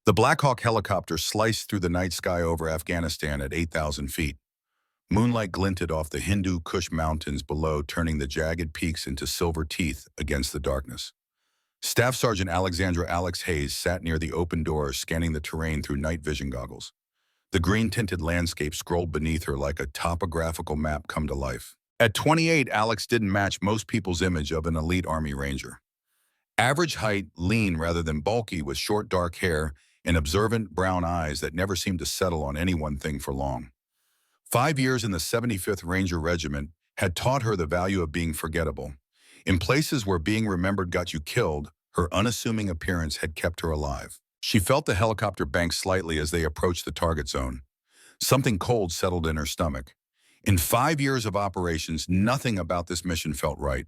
The Black Hawk helicopter sliced through the night sky over Afghanistan at 8,000 feet. Moonlight glinted off the Hindu Kush mountains below, turning the jagged peaks into silver teeth against the darkness. Staff Sergeant Alexandra Alex Hayes sat near the open door, scanning the terrain through night vision goggles. The green-tinted landscape scrolled beneath her like a topographical map come to life. At 28, Alex didn't match most people's image of an elite Army Ranger. Average height, lean rather than bulky, with short dark hair and observant brown eyes that never seemed to settle on any one thing for long. 5 years in the 75th Ranger Regiment had taught her the value of being forgettable. In places where being remembered got you killed, her unassuming appearance had kept her alive. She felt the helicopter bank slightly as they approached the target zone. Something cold settled in her stomach. In 5 years of operations, nothing about this mission felt right.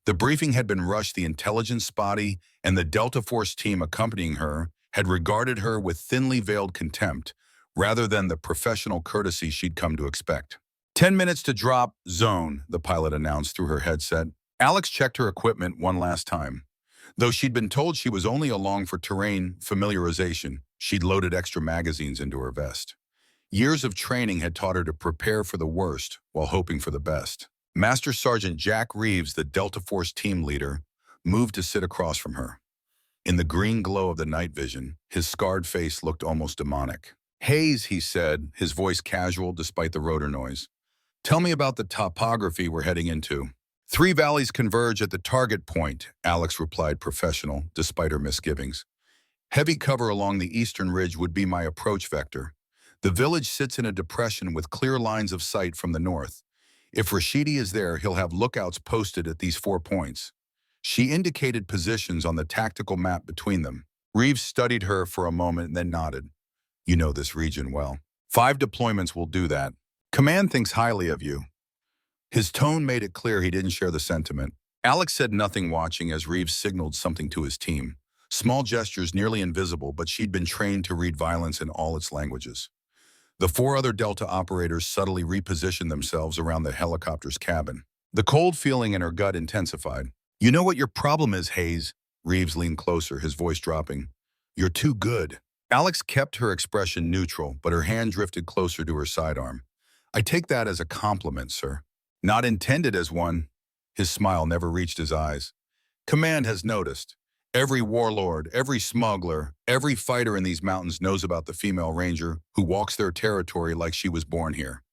The briefing had been rushed, the intelligence spotty, and the Delta Force team accompanying her had regarded her with thinly veiled contempt, rather than the professional courtesy she'd come to expect. 10 minutes to drop zone, the pilot announced through her headset. Alex checked her equipment one last time. Though she'd been told she was only along for terrain familiarization, she'd loaded extra magazines into her vest. Years of training had taught her to prepare for the worst while hoping for the best. Master Sergeant Jack Reeves, the Delta Force team leader, moved to sit across from her. In the green glow of the night vision, his scarred face looked almost demonic. "Hayes," he said, his voice casual despite the rotor noise. "Tell me about the topography we're heading into." "Three valleys converge at the target point," Alex replied, professional, despite her misgivings. "Heavy cover along the eastern ridge would be my approach vector. The village sits in a depression with clear lines of sight from the north. If Rashidi is there, he'll have lookouts posted at these 4 points." She indicated positions on the tactical map between them. Reeves studied her for a moment and then nodded. "You know this region well. 5 deployments will do that. Command thinks highly of you." His tone made it clear he didn't share the sentiment. Alex said nothing, watching as Reeves signaled something to his team. Small gestures, nearly invisible, but she'd been trained to read violence in all its languages. The 4 other Delta operators subtly repositioned themselves around the helicopter's cabin. The cold feeling in her gut intensified. "You know what your problem is, Hayes?" Reeves leaned closer, his voice dropping. "You're too good." Alex kept her expression neutral, but her hand drifted closer to her sidearm. "I take that as a compliment, sir." "Not intended as one." His smile never reached his eyes. "Command has noticed. Every warlord, every smuggler, every fighter in these mountains knows about the female ranger who walks their territory like she was born here.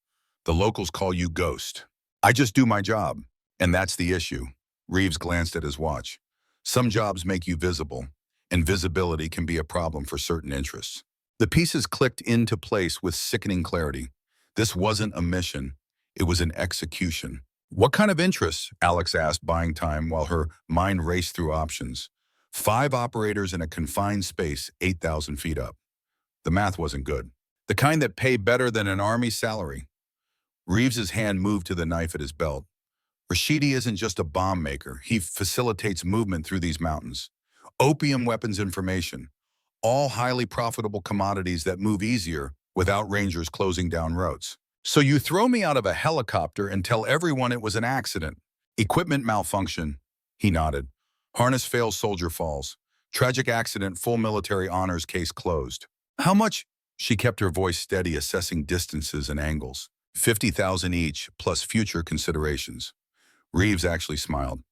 The locals call you Ghost. I just do my job, and that's the issue." Reeves glanced at his watch. "Some jobs make you visible, and visibility can be a problem for certain interests." The pieces clicked into place with sickening clarity. This wasn't a mission. It was an execution. "What kind of interests?" Alex asked, buying time while her mind raced through options. 5 operators in a confined space, 8,000 feet up. The math wasn't good. "The kind that pay better than an army salary." Reeves's hand moved to the knife at his belt. "Rashidi isn't just a bomb maker. He facilitates movement through these mountains. Opium, weapons, information. All highly profitable commodities that move easier without rangers closing down roads. So you throw me out of a helicopter and tell everyone it was an accident. Equipment malfunction." He nodded. "Harness fails, soldier falls. Tragic accident, full military honors, case closed." "How much?" She kept her voice steady, assessing distances and angles. 50,000 each, plus future considerations. Reeves actually smiled.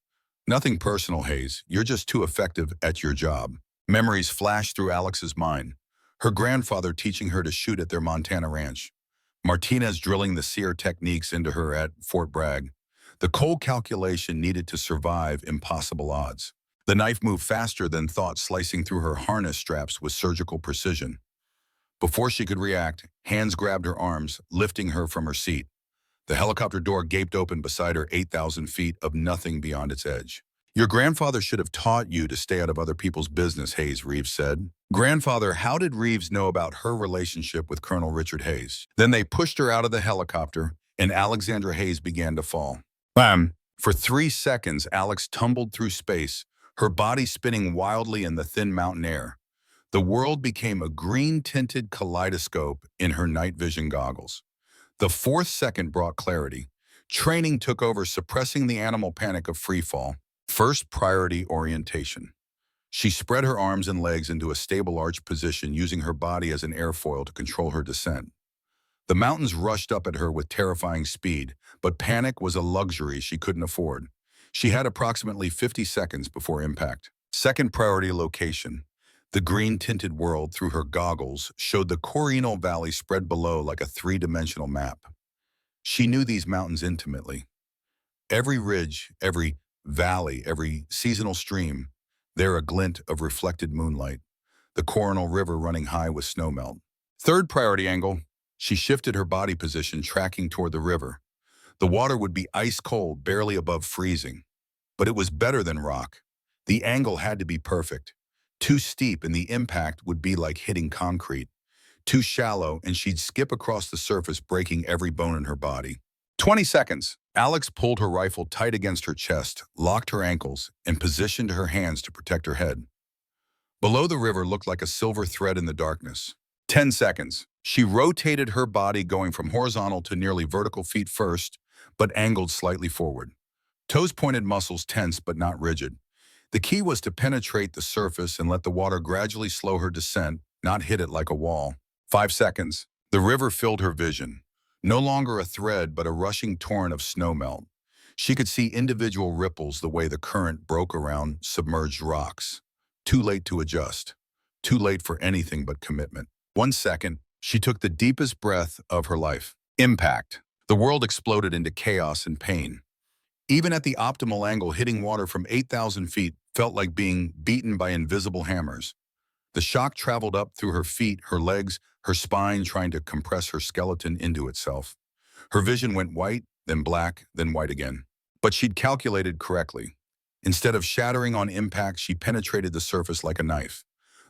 "Nothing personal, Hayes. You're just too effective at your job." Memories flashed through Alex's mind. Her grandfather teaching her to shoot at their Montana ranch. Martinez drilling the sear techniques into her at Fort Bragg. The cold calculation needed to survive impossible odds. The knife moved faster than thought, slicing through her harness straps with surgical precision. Before she could react, hands grabbed her arms, lifting her from her seat. The helicopter door gaped open beside her, 8,000 feet of nothing beyond its edge. "Your grandfather should have taught you to stay out of other people's business," Hayes, Reeves said. Grandfather, how did Reeves know about her relationship with Colonel Richard Hayes? Then they pushed her out of the helicopter, and Alexandra Hayes began to fall. Bam! For 3 seconds, Alex tumbled through space, her body spinning wildly in the thin mountain air. The world became a green-tinted kaleidoscope in her night vision goggles. The 4th second brought clarity. Training took over, suppressing the animal panic of freefall. First priority orientation. She spread her arms and legs into a stable arch position, using her body as an airfoil to control her descent. The mountains rushed up at her with terrifying speed, but panic was a luxury she couldn't afford. She had approximately 50 seconds before impact. Second priority location. The green-tinted world through her goggles showed the Coronal Valley spread below like a three-dimensional map. She knew these mountains intimately. Every ridge, every valley, every seasonal stream, there a glint of reflected moonlight, the Coronal River running high with snowmelt. Third priority angle. She shifted her body position, tracking toward the river. The water would be ice cold, barely above freezing. But it was better than rock. The angle had to be perfect. Too steep and the impact would be like hitting concrete. Too shallow and she'd skip across the surface, breaking every bone in her body. 20 seconds. Alex pulled her rifle tight against her chest, locked her ankles, and positioned her hands to protect her head. Below the river looked like a silver thread in the darkness. 10 seconds. She rotated her body, going from horizontal to nearly vertical, feet first, but angled slightly forward. Toes pointed, muscles tense but not rigid. The key was to penetrate the surface and let the water gradually slow her descent, not hit it like a wall. 5 seconds. The river filled her vision. No longer a thread, but a rushing torrent of snowmelt. She could see individual ripples the way the current broke around submerged rocks. Too late to adjust. Too late for anything but commitment. 1 second, she took the deepest breath of her life. Impact. The world exploded into chaos and pain. Even at the optimal angle, hitting water from 8,000 feet felt like being beaten by invisible hammers. The shock traveled up through her feet, her legs, her spine, trying to compress her skeleton into itself. Her vision went white, then black, then white again. But she'd calculated correctly. Instead of shattering on impact, she penetrated the surface like a knife.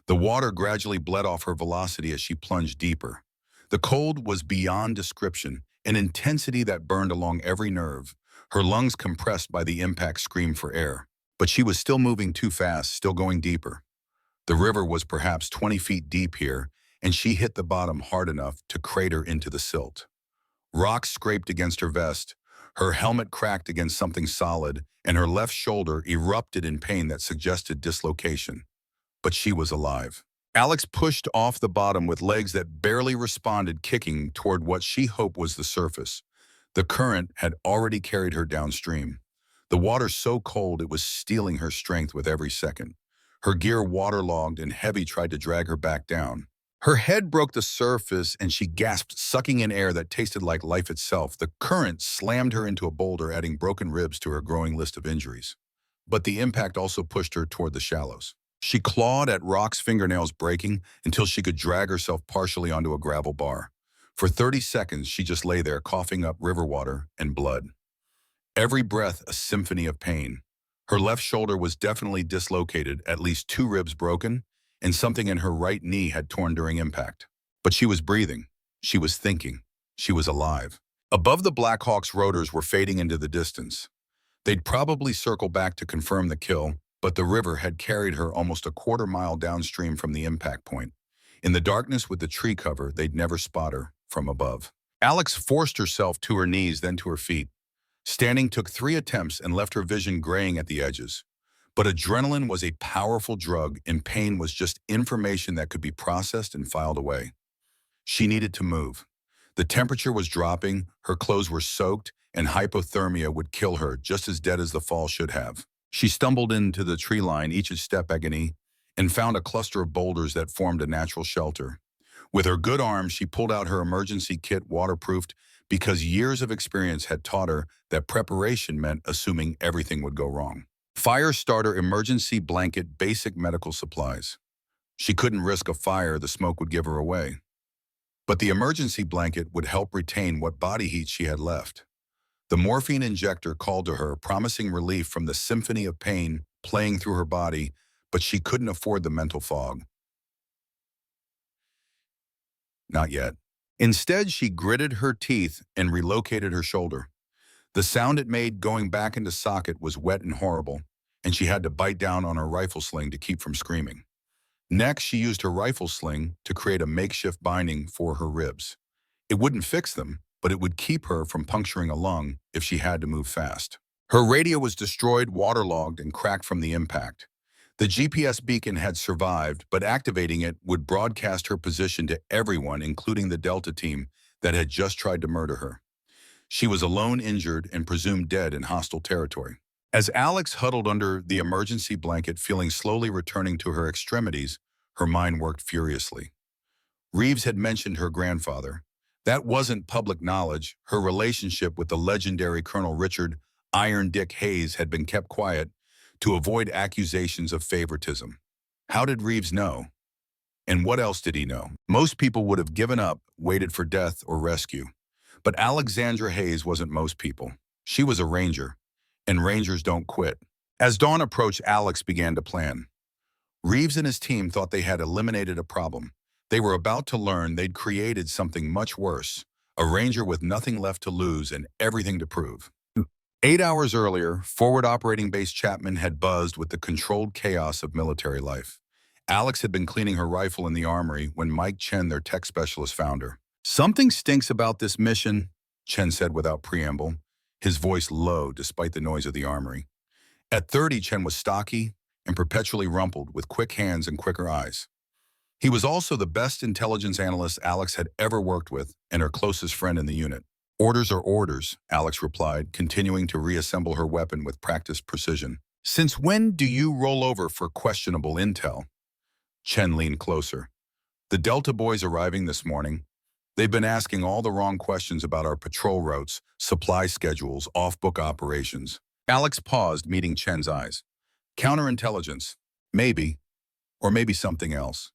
The water gradually bled off her velocity as she plunged deeper. The cold was beyond description, an intensity that burned along every nerve. Her lungs compressed by the impact screamed for air. But she was still moving too fast, still going deeper. The river was perhaps 20 feet deep here, and she hit the bottom hard enough to crater into the silt. Rocks scraped against her vest, her helmet cracked against something solid, and her left shoulder erupted in pain that suggested dislocation. But she was alive. Alex pushed off the bottom with legs that barely responded, kicking toward what she hoped was the surface. The current had already carried her downstream. The water so cold it was stealing her strength with every second. Her gear waterlogged and heavy tried to drag her back down. Her head broke the surface and she gasped, sucking in air that tasted like life itself. The current slammed her into a boulder, adding broken ribs to her growing list of injuries. But the impact also pushed her toward the shallows. She clawed at rocks, fingernails breaking, until she could drag herself partially onto a gravel bar. For 30 seconds, she just lay there, coughing up river water and blood. Every breath a symphony of pain. Her left shoulder was definitely dislocated, at least 2 ribs broken, and something in her right knee had torn during impact. But she was breathing. She was thinking. She was alive. Above, the Black Hawk's rotors were fading into the distance. They'd probably circle back to confirm the kill, but the river had carried her almost a quarter-mile downstream from the impact point. In the darkness with the tree cover, they'd never spot her from above. Alex forced herself to her knees, then to her feet. Standing took 3 attempts and left her vision graying at the edges. But adrenaline was a powerful drug, and pain was just information that could be processed and filed away. She needed to move. The temperature was dropping, her clothes were soaked, and hypothermia would kill her just as dead as the fall should have. She stumbled into the tree line, each a step agony, and found a cluster of boulders that formed a natural shelter. With her good arm, she pulled out her emergency kit, waterproofed, because years of experience had taught her that preparation meant assuming everything would go wrong. Fire starter, emergency blanket, basic medical supplies. She couldn't risk a fire, the smoke would give her away. But the emergency blanket would help retain what body heat she had left. The morphine injector called to her, promising relief from the symphony of pain playing through her body, but she couldn't afford the mental fog. Not yet. Instead, she gritted her teeth and relocated her shoulder. The sound it made going back into socket was wet and horrible, and she had to bite down on her rifle sling to keep from screaming. Next, she used her rifle sling to create a makeshift binding for her ribs. It wouldn't fix them, but it would keep her from puncturing a lung if she had to move fast. Her radio was destroyed, waterlogged, and cracked from the impact. The GPS beacon had survived, but activating it would broadcast her position to everyone, including the Delta team that had just tried to murder her. She was alone, injured, and presumed dead in hostile territory. As Alex huddled under the emergency blanket, feeling slowly returning to her extremities, her mind worked furiously. Reeves had mentioned her grandfather. That wasn't public knowledge. Her relationship with the legendary Colonel Richard Iron Dick Hayes had been kept quiet to avoid accusations of favoritism. How did Reeves know? And what else did he know? Most people would have given up, waited for death or rescue. But Alexandra Hayes wasn't most people. She was a ranger, and rangers don't quit. As dawn approached, Alex began to plan. Reeves and his team thought they had eliminated a problem. They were about to learn they'd created something much worse, a ranger with nothing left to lose and everything to prove. 8 hours earlier, Forward Operating Base Chapman had buzzed with the controlled chaos of military life. Alex had been cleaning her rifle in the armory when Mike Chen, their tech specialist, found her. "Something stinks about this mission," Chen said without preamble, his voice low despite the noise of the armory. At 30, Chen was stocky and perpetually rumpled, with quick hands and quicker eyes. He was also the best intelligence analyst Alex had ever worked with and her closest friend in the unit. "Orders are orders," Alex replied, continuing to reassemble her weapon with practiced precision. "Since when do you roll over for questionable intel?" Chen leaned closer. "The Delta boys arriving this morning. They've been asking all the wrong questions about our patrol routes, supply schedules, off-book operations." Alex paused, meeting Chen's eyes. "Counterintelligence. Maybe. Or maybe something else."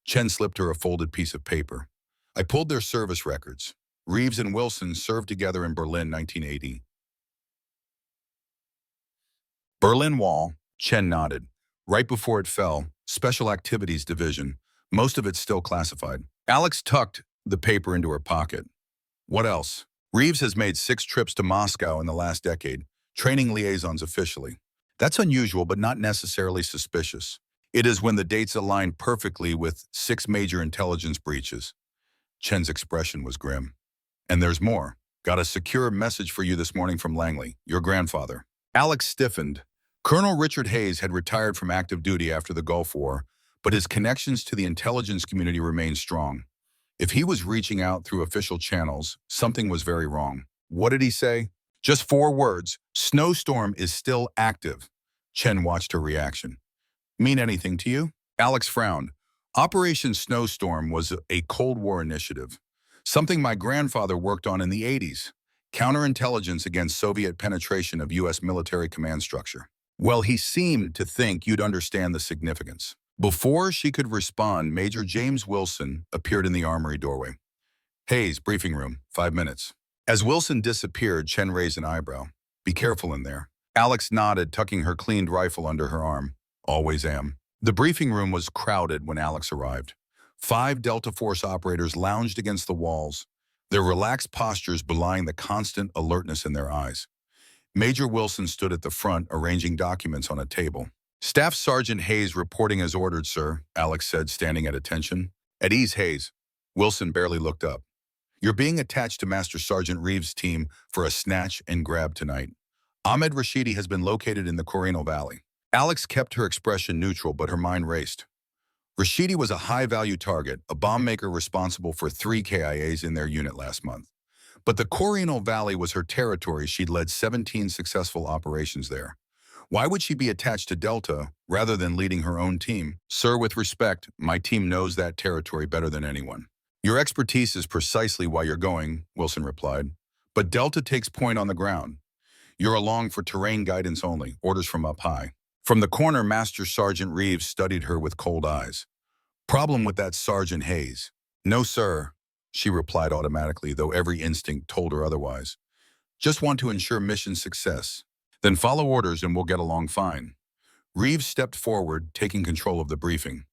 Chen slipped her a folded piece of paper. "I pulled their service records. Reeves and Wilson served together in Berlin, 1980. Berlin Wall," Chen nodded. "Right before it fell, Special Activities Division. Most of it's still classified." Alex tucked the paper into her pocket. "What else?" "Reeves has made 6 trips to Moscow in the last decade, training liaisons officially. That's unusual, but not necessarily suspicious. It is when the dates align perfectly with 6 major intelligence breaches." Chen's expression was grim. "And there's more. Got a secure message for you this morning from Langley, your grandfather." Alex stiffened. Colonel Richard Hayes had retired from active duty after the Gulf War, but his connections to the intelligence community remained strong. If he was reaching out through official channels, something was very wrong. "What did he say?" "Just 4 words. Snowstorm is still active." Chen watched her reaction. "Mean anything to you?" Alex frowned. Operation Snowstorm was a Cold War initiative. Something my grandfather worked on in the 80s. Counterintelligence against Soviet penetration of U.S. military command structure. "Well, he seemed to think you'd understand the significance." Before she could respond, Major James Wilson appeared in the armory doorway. "Hayes, briefing room, 5 minutes." As Wilson disappeared, Chen raised an eyebrow. "Be careful in there." Alex nodded, tucking her cleaned rifle under her arm. "Always am." The briefing room was crowded when Alex arrived. 5 Delta Force operators lounged against the walls, their relaxed postures belying the constant alertness in their eyes. Major Wilson stood at the front, arranging documents on a table. "Staff Sergeant Hayes reporting as ordered, sir," Alex said, standing at attention. "At ease, Hayes." Wilson barely looked up. "You're being attached to Master Sergeant Reeves' team for a snatch and grab tonight. Ahmed Rashidi has been located in the Corino Valley." Alex kept her expression neutral, but her mind raced. Rashidi was a high-value target, a bomb maker responsible for 3 KIAs in their unit last month. But the Corino Valley was her territory. She'd led 17 successful operations there. Why would she be attached to Delta rather than leading her own team? "Sir, with respect, my team knows that territory better than anyone." "Your expertise is precisely why you're going," Wilson replied. "But Delta takes point on the ground. You're along for terrain guidance only, orders from up high." From the corner, Master Sergeant Reeves studied her with cold eyes. "Problem with that Sergeant Hayes?" "No, sir," she replied automatically, though every instinct told her otherwise. "Just want to ensure mission success." "Then follow orders and we'll get along fine." Reeves stepped forward, taking control of the briefing.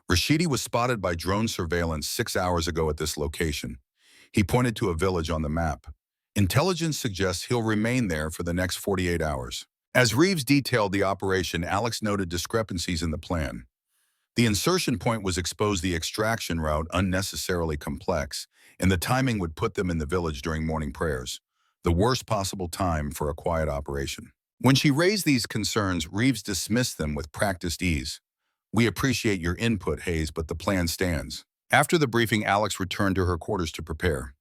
"Rashidi was spotted by drone surveillance 6 hours ago at this location." He pointed to a village on the map. "Intelligence suggests he'll remain there for the next 48 hours. As Reeves detailed the operation, Alex noted discrepancies in the plan. The insertion point was exposed the extraction route unnecessarily complex, and the timing would put them in the village during morning prayers, the worst possible time for a quiet operation. When she raised these concerns, Reeves dismissed them with practiced ease. "We appreciate your input, Hayes, but the plan stands." After the briefing, Alex returned to her quarters to prepare.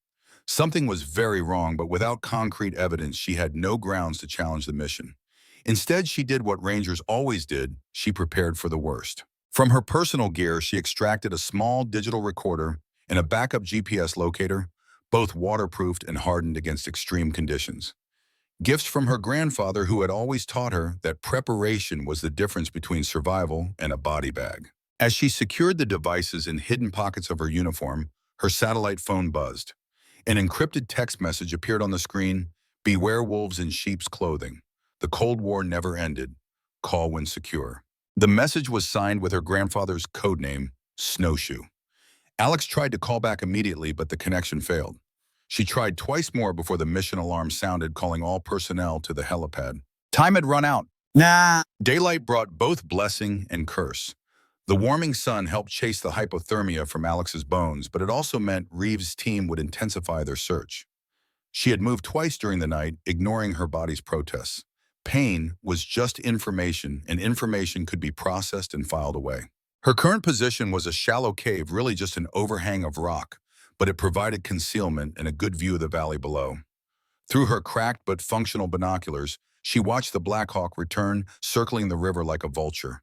Something was very wrong, but without concrete evidence, she had no grounds to challenge the mission. Instead, she did what Rangers always did. She prepared for the worst. From her personal gear, she extracted a small digital recorder and a backup GPS locator, both waterproofed and hardened against extreme conditions. Gifts from her grandfather, who had always taught her that preparation was the difference between survival and a body bag. As she secured the devices in hidden pockets of her uniform, her satellite phone buzzed. An encrypted text message appeared on the screen: "Beware wolves in sheep's clothing. The Cold War never ended. Call when secure." The message was signed with her grandfather's code name, Snowshoe. Alex tried to call back immediately, but the connection failed. She tried twice more before the mission alarm sounded, calling all personnel to the helipad. Time had run out. Nah. Daylight brought both blessing and curse. The warming sun helped chase the hypothermia from Alex's bones, but it also meant Reeves' team would intensify their search. She had moved twice during the night, ignoring her body's protests. Pain was just information, and information could be processed and filed away. Her current position was a shallow cave, really just an overhang of rock, but it provided concealment and a good view of the valley below. Through her cracked but functional binoculars, she watched the Black Hawk return, circling the river like a vulture.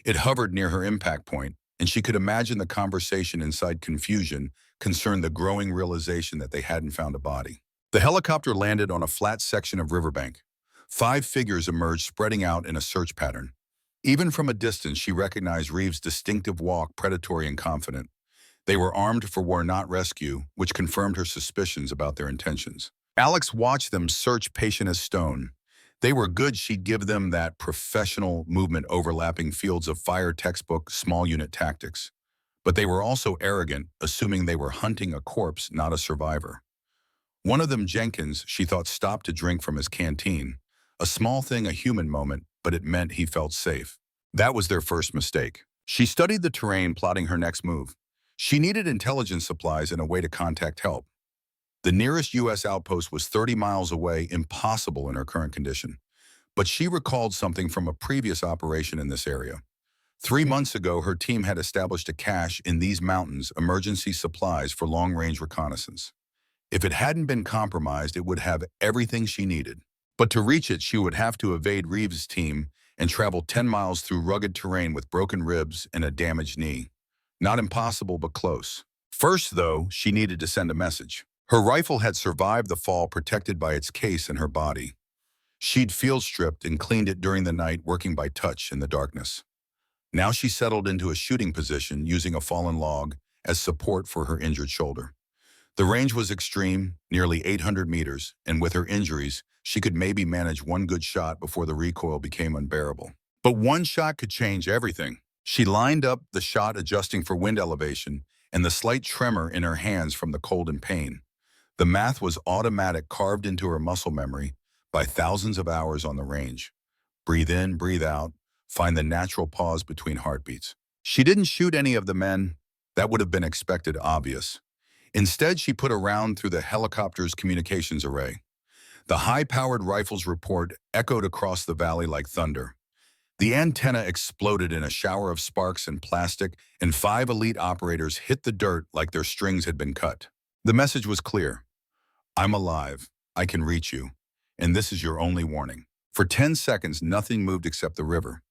It hovered near her impact point, and she could imagine the conversation inside. Confusion concerned the growing realization that they hadn't found a body. The helicopter landed on a flat section of riverbank. 5 figures emerged, spreading out in a search pattern. Even from a distance, she recognized Reeves' distinctive walk, predatory and confident. They were armed for war, not rescue, which confirmed her suspicions about their intentions. Alex watched them search, patient as stone. They were good. She'd give them that professional movement, overlapping fields of fire textbook, small unit tactics. But they were also arrogant, assuming they were hunting a corpse, not a survivor. One of them, Jenkins, she thought, stopped to drink from his canteen. A small thing, a human moment, but it meant he felt safe. That was their first mistake. She studied the terrain, plotting her next move. She needed intelligence supplies and a way to contact help. The nearest U.S. outpost was 30 miles away, impossible in her current condition. But she recalled something from a previous operation in this area. 3 months ago, her team had established a cache in these mountains, emergency supplies for long-range reconnaissance. If it hadn't been compromised, it would have everything she needed. But to reach it, she would have to evade Reeves' team and travel 10 miles through rugged terrain with broken ribs and a damaged knee. Not impossible, but close. First, though, she needed to send a message. Her rifle had survived the fall, protected by its case and her body. She'd field stripped and cleaned it during the night, working by touch in the darkness. Now she settled into a shooting position, using a fallen log as support for her injured shoulder. The range was extreme, nearly 800 meters, and with her injuries, she could maybe manage one good shot before the recoil became unbearable. But one shot could change everything. She lined up the shot, adjusting for wind elevation and the slight tremor in her hands from the cold and pain. The math was automatic, carved into her muscle memory by thousands of hours on the range. Breathe in, breathe out, find the natural pause between heartbeats. She didn't shoot any of the men. That would have been expected, obvious. Instead, she put a round through the helicopter's communications array. The high-powered rifle's report echoed across the valley like thunder. The antenna exploded in a shower of sparks and plastic, and 5 elite operators hit the dirt like their strings had been cut. The message was clear. "I'm alive. I can reach you. And this is your only warning." For 10 seconds, nothing moved except the river.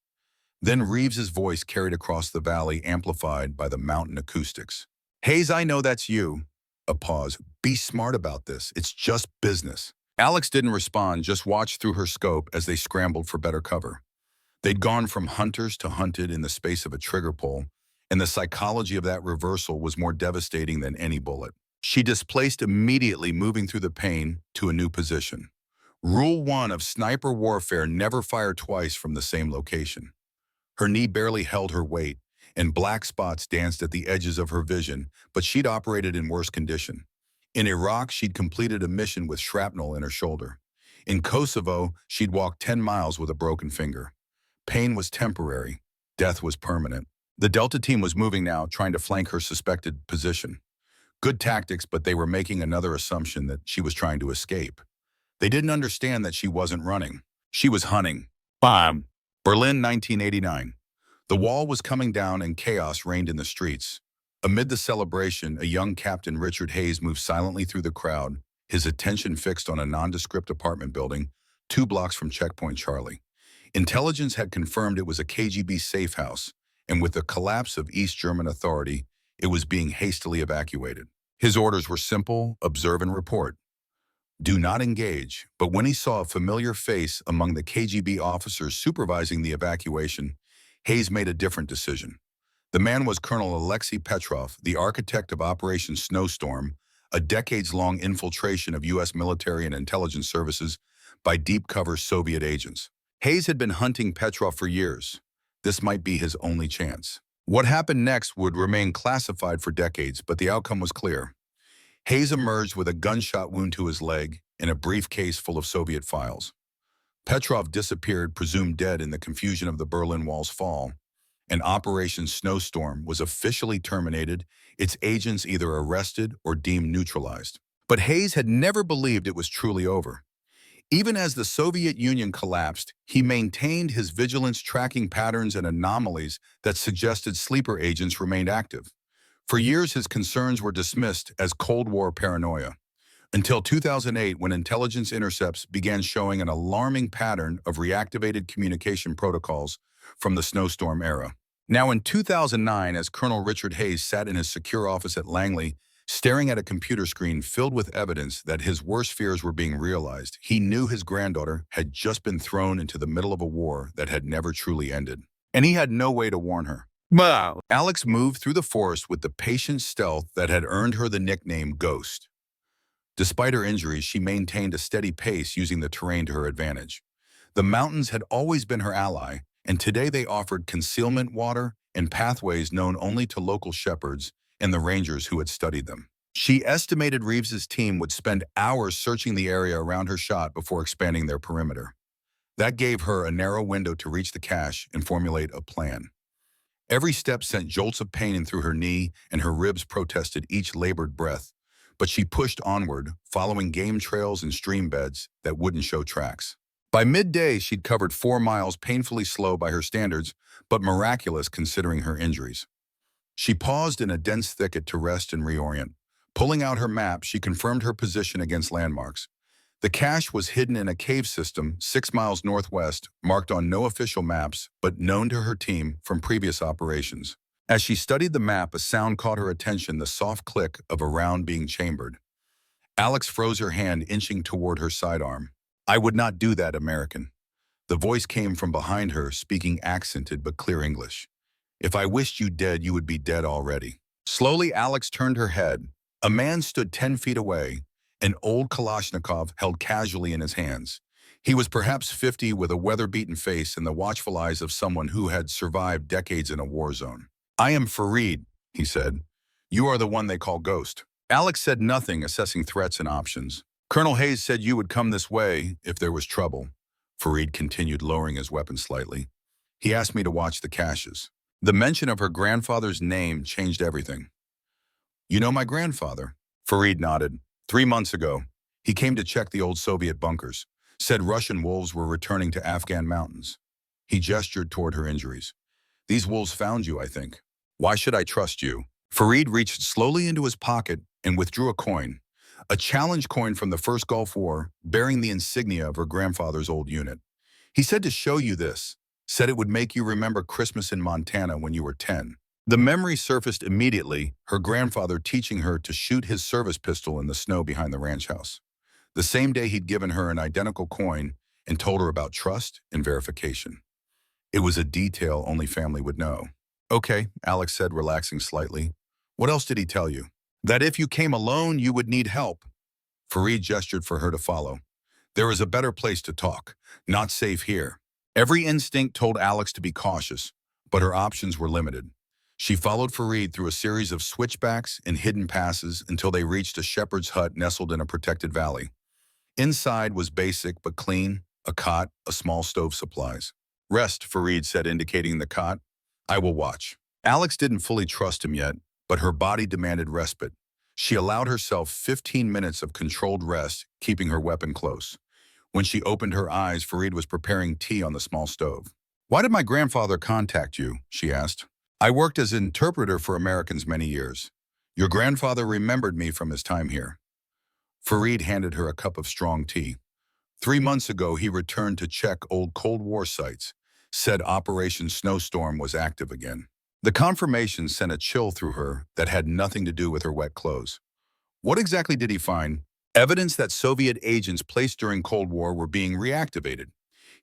Then Reeves's voice carried across the valley, amplified by the mountain acoustics. "Hayes, I know that's you." A pause. "Be smart about this. It's just business." Alex didn't respond, just watched through her scope as they scrambled for better cover. They'd gone from hunters to hunted in the space of a trigger pull, and the psychology of that reversal was more devastating than any bullet. She displaced immediately, moving through the pain to a new position. Rule 1 of sniper warfare: never fire twice from the same location. Her knee barely held her weight, and black spots danced at the edges of her vision, but she'd operated in worse condition. In Iraq, she'd completed a mission with shrapnel in her shoulder. In Kosovo, she'd walked 10 miles with a broken finger. Pain was temporary. Death was permanent. The Delta team was moving now, trying to flank her suspected position. Good tactics, but they were making another assumption: that she was trying to escape. They didn't understand that she wasn't running. She was hunting. Bam! Berlin, 1989. The wall was coming down and chaos reigned in the streets. Amid the celebration, a young Captain Richard Hayes moved silently through the crowd, his attention fixed on a nondescript apartment building 2 blocks from Checkpoint Charlie. Intelligence had confirmed it was a KGB safe house, and with the collapse of East German authority, it was being hastily evacuated. His orders were simple: observe and report. Do not engage, but when he saw a familiar face among the KGB officers supervising the evacuation, Hayes made a different decision. The man was Colonel Alexei Petrov, the architect of Operation Snowstorm, a decades-long infiltration of U.S. military and intelligence services by deep-cover Soviet agents. Hayes had been hunting Petrov for years. This might be his only chance. What happened next would remain classified for decades, but the outcome was clear. Hayes emerged with a gunshot wound to his leg and a briefcase full of Soviet files. Petrov disappeared, presumed dead in the confusion of the Berlin Wall's fall, and Operation Snowstorm was officially terminated, its agents either arrested or deemed neutralized. But Hayes had never believed it was truly over. Even as the Soviet Union collapsed, he maintained his vigilance, tracking patterns and anomalies that suggested sleeper agents remained active. For years, his concerns were dismissed as Cold War paranoia, until 2008, when intelligence intercepts began showing an alarming pattern of reactivated communication protocols from the snowstorm era. Now in 2009, as Colonel Richard Hayes sat in his secure office at Langley, staring at a computer screen filled with evidence that his worst fears were being realized, he knew his granddaughter had just been thrown into the middle of a war that had never truly ended. And he had no way to warn her. Wow. Alex moved through the forest with the patient stealth that had earned her the nickname Ghost. Despite her injuries, she maintained a steady pace, using the terrain to her advantage. The mountains had always been her ally, and today they offered concealment, water, and pathways known only to local shepherds and the rangers who had studied them. She estimated Reeves's team would spend hours searching the area around her shot before expanding their perimeter. That gave her a narrow window to reach the cache and formulate a plan. Every step sent jolts of pain in through her knee, and her ribs protested each labored breath. But she pushed onward, following game trails and stream beds that wouldn't show tracks. By midday, she'd covered 4 miles, painfully slow by her standards, but miraculous considering her injuries. She paused in a dense thicket to rest and reorient. Pulling out her map, she confirmed her position against landmarks. The cache was hidden in a cave system 6 miles northwest, marked on no official maps, but known to her team from previous operations. As she studied the map, a sound caught her attention: the soft click of a round being chambered. Alex froze, her hand inching toward her sidearm. "I would not do that, American." The voice came from behind her, speaking accented but clear English. "If I wished you dead, you would be dead already." Slowly, Alex turned her head. A man stood 10 feet away, an old Kalashnikov held casually in his hands. He was perhaps 50, with a weather-beaten face and the watchful eyes of someone who had survived decades in a war zone. "I am Fareed," he said. "You are the one they call Ghost." Alex said nothing, assessing threats and options. "Colonel Hayes said you would come this way if there was trouble." Fareed continued, lowering his weapon slightly. "He asked me to watch the caches." The mention of her grandfather's name changed everything. "You know my grandfather?" Fareed nodded. 3 months ago, he came to check the old Soviet bunkers, said Russian wolves were returning to Afghan mountains." He gestured toward her injuries. "These wolves found you, I think. Why should I trust you?" Fareed reached slowly into his pocket and withdrew a coin, a challenge coin from the First Gulf War, bearing the insignia of her grandfather's old unit. "He said to show you this, said it would make you remember Christmas in Montana when you were 10. The memory surfaced immediately, her grandfather teaching her to shoot his service pistol in the snow behind the ranch house. The same day he'd given her an identical coin and told her about trust and verification. It was a detail only family would know. "Okay," Alex said, relaxing slightly. "What else did he tell you?" "That if you came alone, you would need help." Fareed gestured for her to follow. "There is a better place to talk. Not safe here." Every instinct told Alex to be cautious, but her options were limited. She followed Fareed through a series of switchbacks and hidden passes until they reached a shepherd's hut nestled in a protected valley. Inside was basic but clean: a cot, a small stove, supplies. "Rest," Fareed said, indicating the cot. "I will watch." Alex didn't fully trust him yet, but her body demanded respite. She allowed herself 15 minutes of controlled rest, keeping her weapon close. When she opened her eyes, Fareed was preparing tea on the small stove. "Why did my grandfather contact you?" she asked. "I worked as an interpreter for Americans many years. Your grandfather remembered me from his time here." Fareed handed her a cup of strong tea. 3 months ago, he returned to check old Cold War sites, said Operation Snowstorm was active again. The confirmation sent a chill through her that had nothing to do with her wet clothes. What exactly did he find? Evidence that Soviet agents placed during Cold War were being reactivated.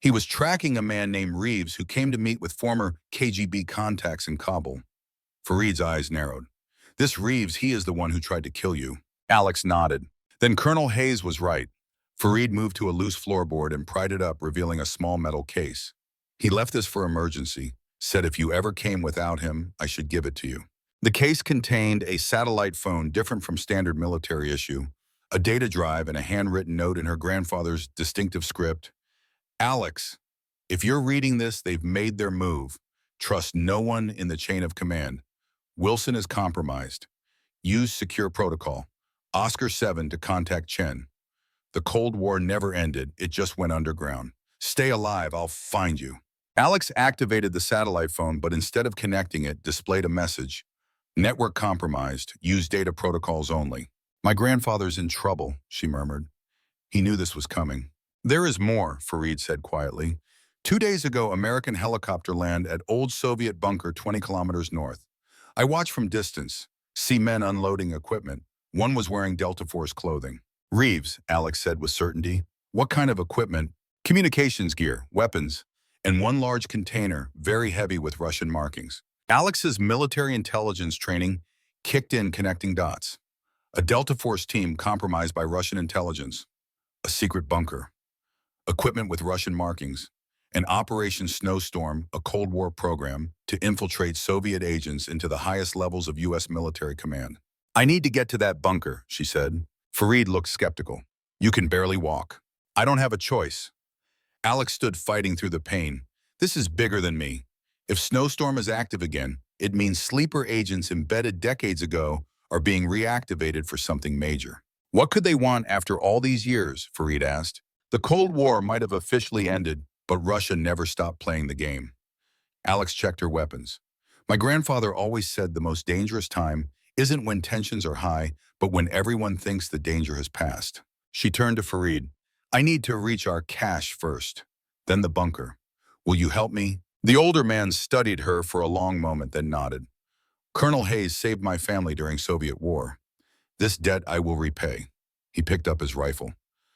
He was tracking a man named Reeves who came to meet with former KGB contacts in Kabul. Fareed's eyes narrowed. "This Reeves, he is the one who tried to kill you." Alex nodded. Then Colonel Hayes was right. Fareed moved to a loose floorboard and pried it up, revealing a small metal case. "He left this for emergency, said if you ever came without him, I should give it to you." The case contained a satellite phone different from standard military issue, a data drive, and a handwritten note in her grandfather's distinctive script. "Alex, if you're reading this, they've made their move. Trust no one in the chain of command. Wilson is compromised. Use secure protocol. Oscar 7 to contact Chen. The Cold War never ended, it just went underground. Stay alive, I'll find you." Alex activated the satellite phone, but instead of connecting it, displayed a message. "Network compromised. Use data protocols only." "My grandfather's in trouble," she murmured. He knew this was coming. "There is more," Fareed said quietly. 2 days ago, American helicopter landed at old Soviet bunker 20 kilometers north. I watched from distance, see men unloading equipment. One was wearing Delta Force clothing. "Reeves," Alex said with certainty. "What kind of equipment?" "Communications gear, weapons, and one large container, very heavy with Russian markings." Alex's military intelligence training kicked in, connecting dots. A Delta Force team compromised by Russian intelligence. A secret bunker. Equipment with Russian markings. An Operation Snowstorm, a Cold War program to infiltrate Soviet agents into the highest levels of U.S. military command. "I need to get to that bunker," she said. Fareed looked skeptical. "You can barely walk." "I don't have a choice." Alex stood fighting through the pain. "This is bigger than me. If Snowstorm is active again, it means sleeper agents embedded decades ago are being reactivated for something major." "What could they want after all these years?" Fareed asked. "The Cold War might have officially ended, but Russia never stopped playing the game." Alex checked her weapons. "My grandfather always said the most dangerous time isn't when tensions are high, but when everyone thinks the danger has passed." She turned to Fareed. "I need to reach our cache first, then the bunker. Will you help me?" The older man studied her for a long moment, then nodded. "Colonel Hayes saved my family during Soviet war. This debt I will repay." He picked up his rifle.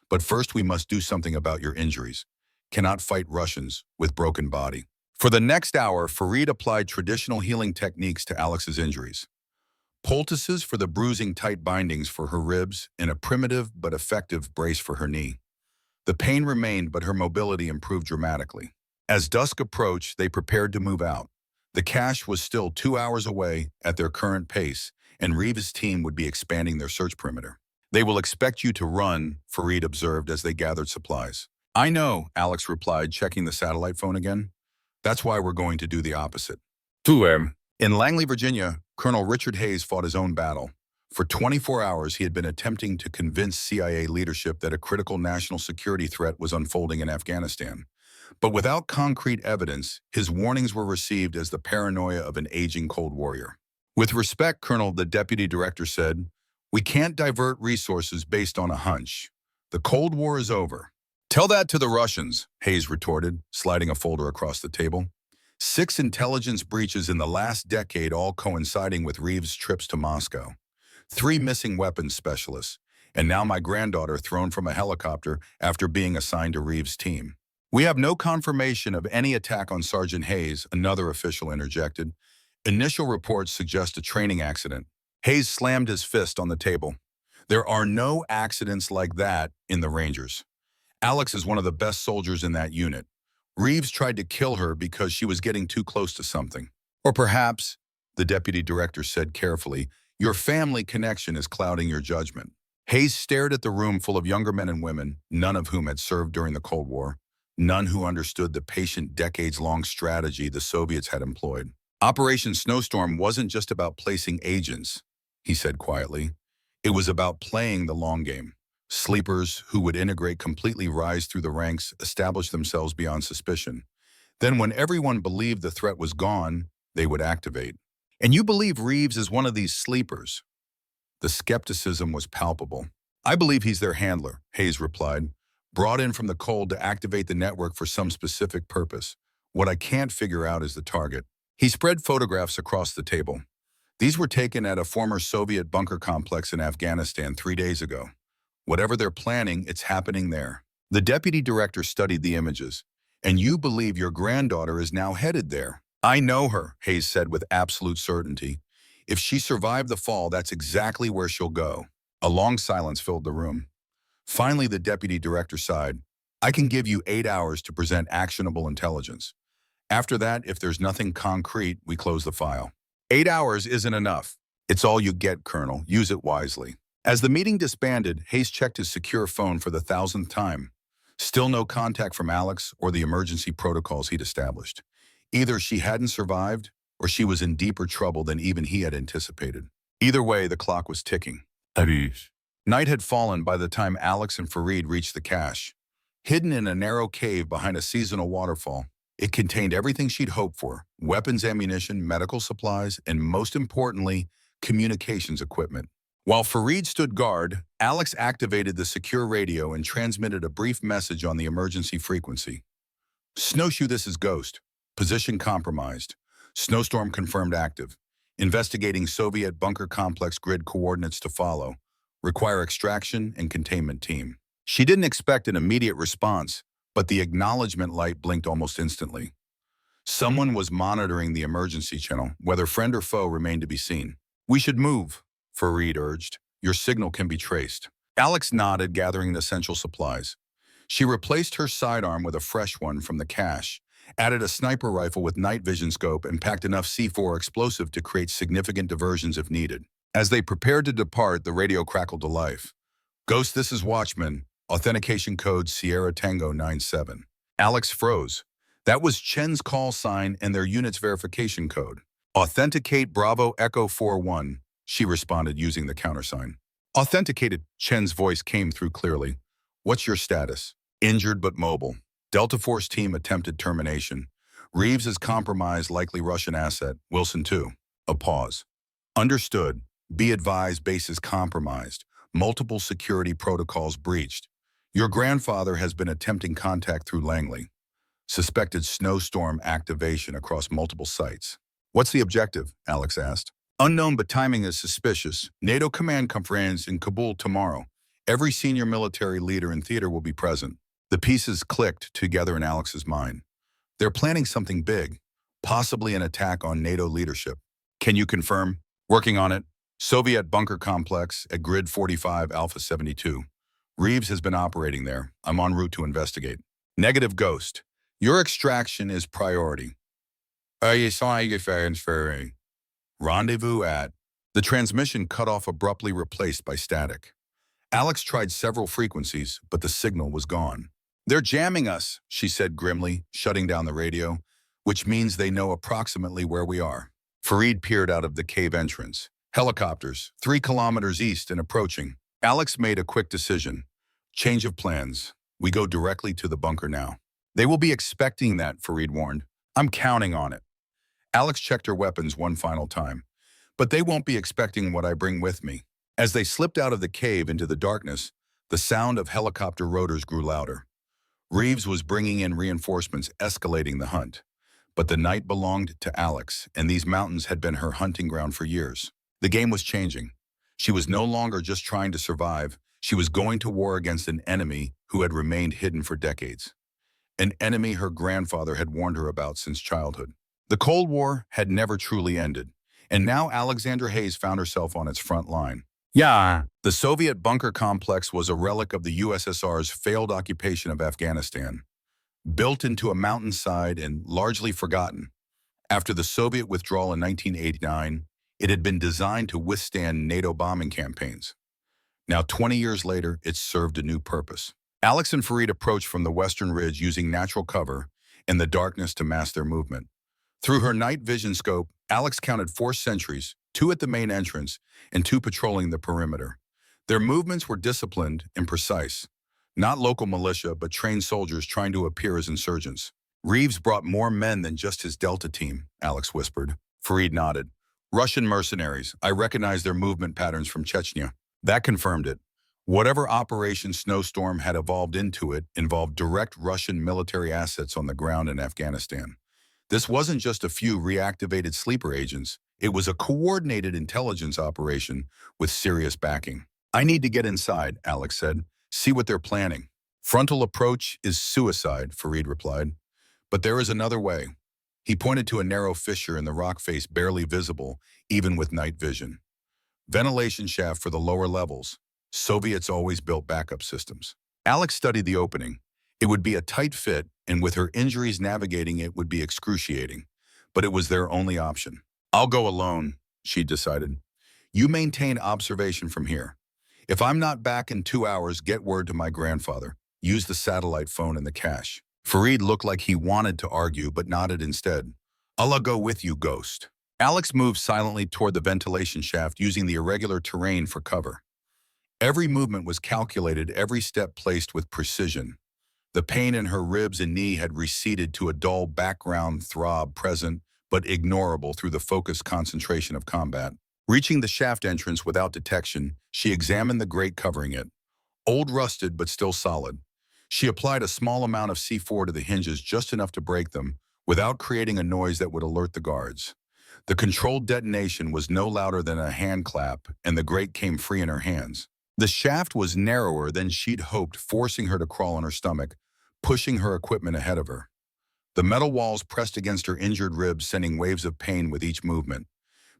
"But first we must do something about your injuries. Cannot fight Russians with broken body." For the next hour, Fareed applied traditional healing techniques to Alex's injuries. Poultices for the bruising, tight bindings for her ribs, and a primitive but effective brace for her knee. The pain remained, but her mobility improved dramatically. As dusk approached, they prepared to move out. The cache was still 2 hours away at their current pace, and Reeves' team would be expanding their search perimeter. "They will expect you to run," Fareed observed as they gathered supplies. "I know," Alex replied, checking the satellite phone again. "That's why we're going to do the opposite." In Langley, Virginia, Colonel Richard Hayes fought his own battle. For 24 hours, he had been attempting to convince CIA leadership that a critical national security threat was unfolding in Afghanistan. But without concrete evidence, his warnings were received as the paranoia of an aging Cold Warrior. "With respect, Colonel," the deputy director said, "we can't divert resources based on a hunch. The Cold War is over." "Tell that to the Russians," Hayes retorted, sliding a folder across the table. 6 intelligence breaches in the last decade, all coinciding with Reeves' trips to Moscow. 3 missing weapons specialists, and now my granddaughter thrown from a helicopter after being assigned to Reeves' team. "We have no confirmation of any attack on Sergeant Hayes," another official interjected. "Initial reports suggest a training accident." Hayes slammed his fist on the table. "There are no accidents like that in the Rangers. Alex is one of the best soldiers in that unit. Reeves tried to kill her because she was getting too close to something. Or perhaps," the deputy director said carefully, "your family connection is clouding your judgment." Hayes stared at the room full of younger men and women, none of whom had served during the Cold War, none who understood the patient, decades-long strategy the Soviets had employed. "Operation Snowstorm wasn't just about placing agents," he said quietly. "It was about playing the long game. Sleepers who would integrate completely rise through the ranks, establish themselves beyond suspicion. Then when everyone believed the threat was gone, they would activate. And you believe Reeves is one of these sleepers? The skepticism was palpable. I believe he's their handler, Hayes replied, brought in from the cold to activate the network for some specific purpose. What I can't figure out is the target. He spread photographs across the table. These were taken at a former Soviet bunker complex in Afghanistan 3 days ago. Whatever they're planning, it's happening there. The deputy director studied the images. And you believe your granddaughter is now headed there. I know her, Hayes said with absolute certainty. If she survived the fall, that's exactly where she'll go. A long silence filled the room. Finally, the deputy director sighed. I can give you 8 hours to present actionable intelligence. After that, if there's nothing concrete, we close the file. 8 hours isn't enough. It's all you get, Colonel. Use it wisely. As the meeting disbanded, Hayes checked his secure phone for the 1,000th time. Still no contact from Alex or the emergency protocols he'd established. Either she hadn't survived, or she was in deeper trouble than even he had anticipated. Either way, the clock was ticking. Night had fallen by the time Alex and Fareed reached the cache. Hidden in a narrow cave behind a seasonal waterfall, it contained everything she'd hoped for: weapons, ammunition, medical supplies, and most importantly, communications equipment. While Fareed stood guard, Alex activated the secure radio and transmitted a brief message on the emergency frequency. Snowshoe, this is Ghost. Position compromised. Snowstorm confirmed active. Investigating Soviet bunker complex grid coordinates to follow. Require extraction and containment team. She didn't expect an immediate response, but the acknowledgement light blinked almost instantly. Someone was monitoring the emergency channel. Whether friend or foe remained to be seen. We should move, Fareed urged. Your signal can be traced. Alex nodded, gathering the essential supplies. She replaced her sidearm with a fresh one from the cache, added a sniper rifle with night vision scope, and packed enough C4 explosive to create significant diversions if needed. As they prepared to depart, the radio crackled to life. Ghost, this is Watchman. Authentication code Sierra Tango 97. Alex froze. That was Chen's call sign and their unit's verification code. Authenticate Bravo Echo 41, she responded using the countersign. Authenticated, Chen's voice came through clearly. What's your status? Injured but mobile. Delta Force team attempted termination. Reeves is compromised, likely Russian asset. Wilson too. A pause. Understood. Be advised, base is compromised. Multiple security protocols breached. Your grandfather has been attempting contact through Langley. Suspected snowstorm activation across multiple sites. What's the objective? Alex asked. Unknown, but timing is suspicious. NATO command conference in Kabul tomorrow. Every senior military leader in theater will be present. The pieces clicked together in Alex's mind. They're planning something big, possibly an attack on NATO leadership. Can you confirm? Working on it. Soviet bunker complex at Grid 45 Alpha 72. Reeves has been operating there. I'm en route to investigate. Negative, Ghost. Your extraction is priority. Rendezvous at. The transmission cut off, abruptly replaced by static. Alex tried several frequencies, but the signal was gone. They're jamming us, she said grimly, shutting down the radio, which means they know approximately where we are. Fareed peered out of the cave entrance. Helicopters, 3 kilometers east and approaching. Alex made a quick decision. Change of plans. We go directly to the bunker now. They will be expecting that, Fareed warned. I'm counting on it. Alex checked her weapons one final time. But they won't be expecting what I bring with me. As they slipped out of the cave into the darkness, the sound of helicopter rotors grew louder. Reeves was bringing in reinforcements, escalating the hunt. But the night belonged to Alex, and these mountains had been her hunting ground for years. The game was changing. She was no longer just trying to survive. She was going to war against an enemy who had remained hidden for decades. An enemy her grandfather had warned her about since childhood. The Cold War had never truly ended, and now Alexandra Hayes found herself on its front line. Yeah. The Soviet bunker complex was a relic of the USSR's failed occupation of Afghanistan. Built into a mountainside and largely forgotten. After the Soviet withdrawal in 1989, it had been designed to withstand NATO bombing campaigns. Now, 20 years later, it served a new purpose. Alex and Fareed approached from the western ridge using natural cover in the darkness to mask their movement. Through her night vision scope, Alex counted 4 sentries, 2 at the main entrance and 2 patrolling the perimeter. Their movements were disciplined and precise. Not local militia, but trained soldiers trying to appear as insurgents. Reeves brought more men than just his Delta team, Alex whispered. Fareed nodded. Russian mercenaries. I recognize their movement patterns from Chechnya. That confirmed it. Whatever Operation Snowstorm had evolved into it involved direct Russian military assets on the ground in Afghanistan. This wasn't just a few reactivated sleeper agents. It was a coordinated intelligence operation with serious backing. I need to get inside, Alex said. See what they're planning. Frontal approach is suicide, Fareed replied. But there is another way. He pointed to a narrow fissure in the rock face barely visible, even with night vision. Ventilation shaft for the lower levels. Soviets always built backup systems. Alex studied the opening. It would be a tight fit, and with her injuries navigating it would be excruciating. But it was their only option. I'll go alone, she decided. You maintain observation from here. If I'm not back in 2 hours, get word to my grandfather. Use the satellite phone in the cache. Fareed looked like he wanted to argue, but nodded instead. I'll go with you, Ghost. Alex moved silently toward the ventilation shaft, using the irregular terrain for cover. Every movement was calculated, every step placed with precision. The pain in her ribs and knee had receded to a dull background throb present, but ignorable through the focused concentration of combat. Reaching the shaft entrance without detection, she examined the grate covering it. Old rusted, but still solid. She applied a small amount of C4 to the hinges, just enough to break them, without creating a noise that would alert the guards. The controlled detonation was no louder than a hand clap, and the grate came free in her hands. The shaft was narrower than she'd hoped, forcing her to crawl on her stomach, pushing her equipment ahead of her. The metal walls pressed against her injured ribs, sending waves of pain with each movement.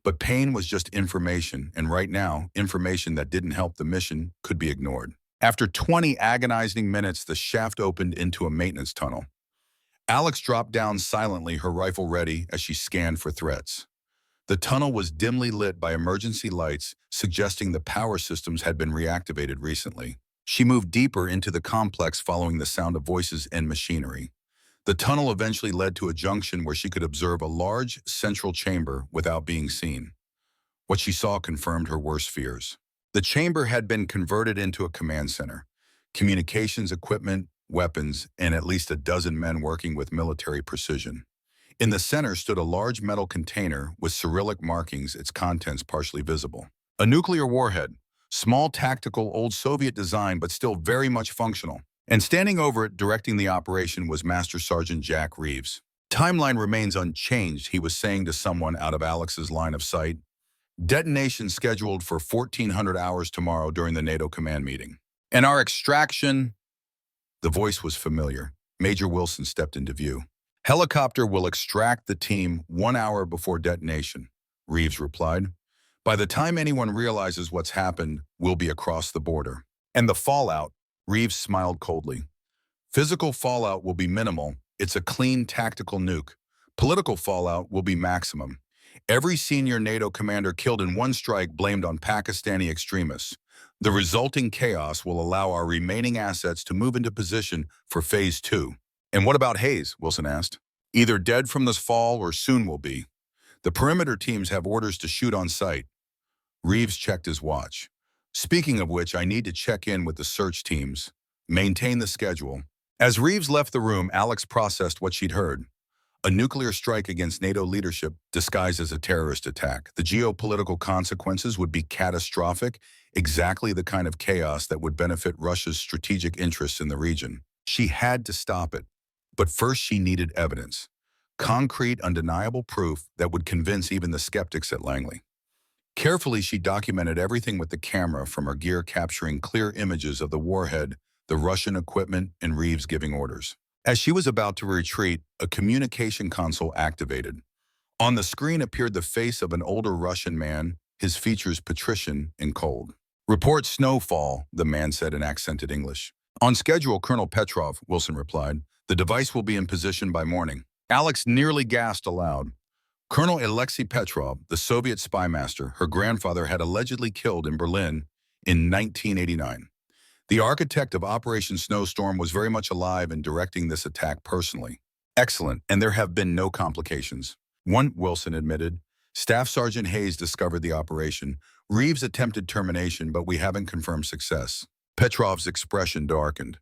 But pain was just information, and right now, information that didn't help the mission could be ignored. After 20 agonizing minutes, the shaft opened into a maintenance tunnel. Alex dropped down silently, her rifle ready, as she scanned for threats. The tunnel was dimly lit by emergency lights, suggesting the power systems had been reactivated recently. She moved deeper into the complex, following the sound of voices and machinery. The tunnel eventually led to a junction where she could observe a large central chamber without being seen. What she saw confirmed her worst fears. The chamber had been converted into a command center. Communications equipment, weapons, and at least a dozen men working with military precision. In the center stood a large metal container with Cyrillic markings, its contents partially visible. A nuclear warhead, small, tactical, old Soviet design, but still very much functional. And standing over it, directing the operation, was Master Sergeant Jack Reeves. Timeline remains unchanged, he was saying to someone out of Alex's line of sight. Detonation scheduled for 1400 hours tomorrow during the NATO command meeting. And our extraction... The voice was familiar. Major Wilson stepped into view. Helicopter will extract the team 1 hour before detonation, Reeves replied. By the time anyone realizes what's happened, we'll be across the border. And the fallout, Reeves smiled coldly. Physical fallout will be minimal. It's a clean tactical nuke. Political fallout will be maximum. Every senior NATO commander killed in one strike blamed on Pakistani extremists. The resulting chaos will allow our remaining assets to move into position for Phase 2. And what about Hayes? Wilson asked. Either dead from this fall or soon will be. The perimeter teams have orders to shoot on sight. Reeves checked his watch. Speaking of which, I need to check in with the search teams. Maintain the schedule. As Reeves left the room, Alex processed what she'd heard. A nuclear strike against NATO leadership disguised as a terrorist attack. The geopolitical consequences would be catastrophic, exactly the kind of chaos that would benefit Russia's strategic interests in the region. She had to stop it. But first she needed evidence. Concrete, undeniable proof that would convince even the skeptics at Langley. Carefully, she documented everything with the camera, from her gear capturing clear images of the warhead, the Russian equipment, and Reeves giving orders. As she was about to retreat, a communication console activated. On the screen appeared the face of an older Russian man, his features patrician and cold. Report snowfall, the man said in accented English. On schedule, Colonel Petrov, Wilson replied. The device will be in position by morning. Alex nearly gasped aloud. Colonel Alexei Petrov, the Soviet spy master, her grandfather had allegedly killed in Berlin in 1989. The architect of Operation Snowstorm was very much alive and directing this attack personally. Excellent, and there have been no complications. One, Wilson admitted. Staff Sergeant Hayes discovered the operation. Reeves attempted termination, but we haven't confirmed success. Petrov's expression darkened.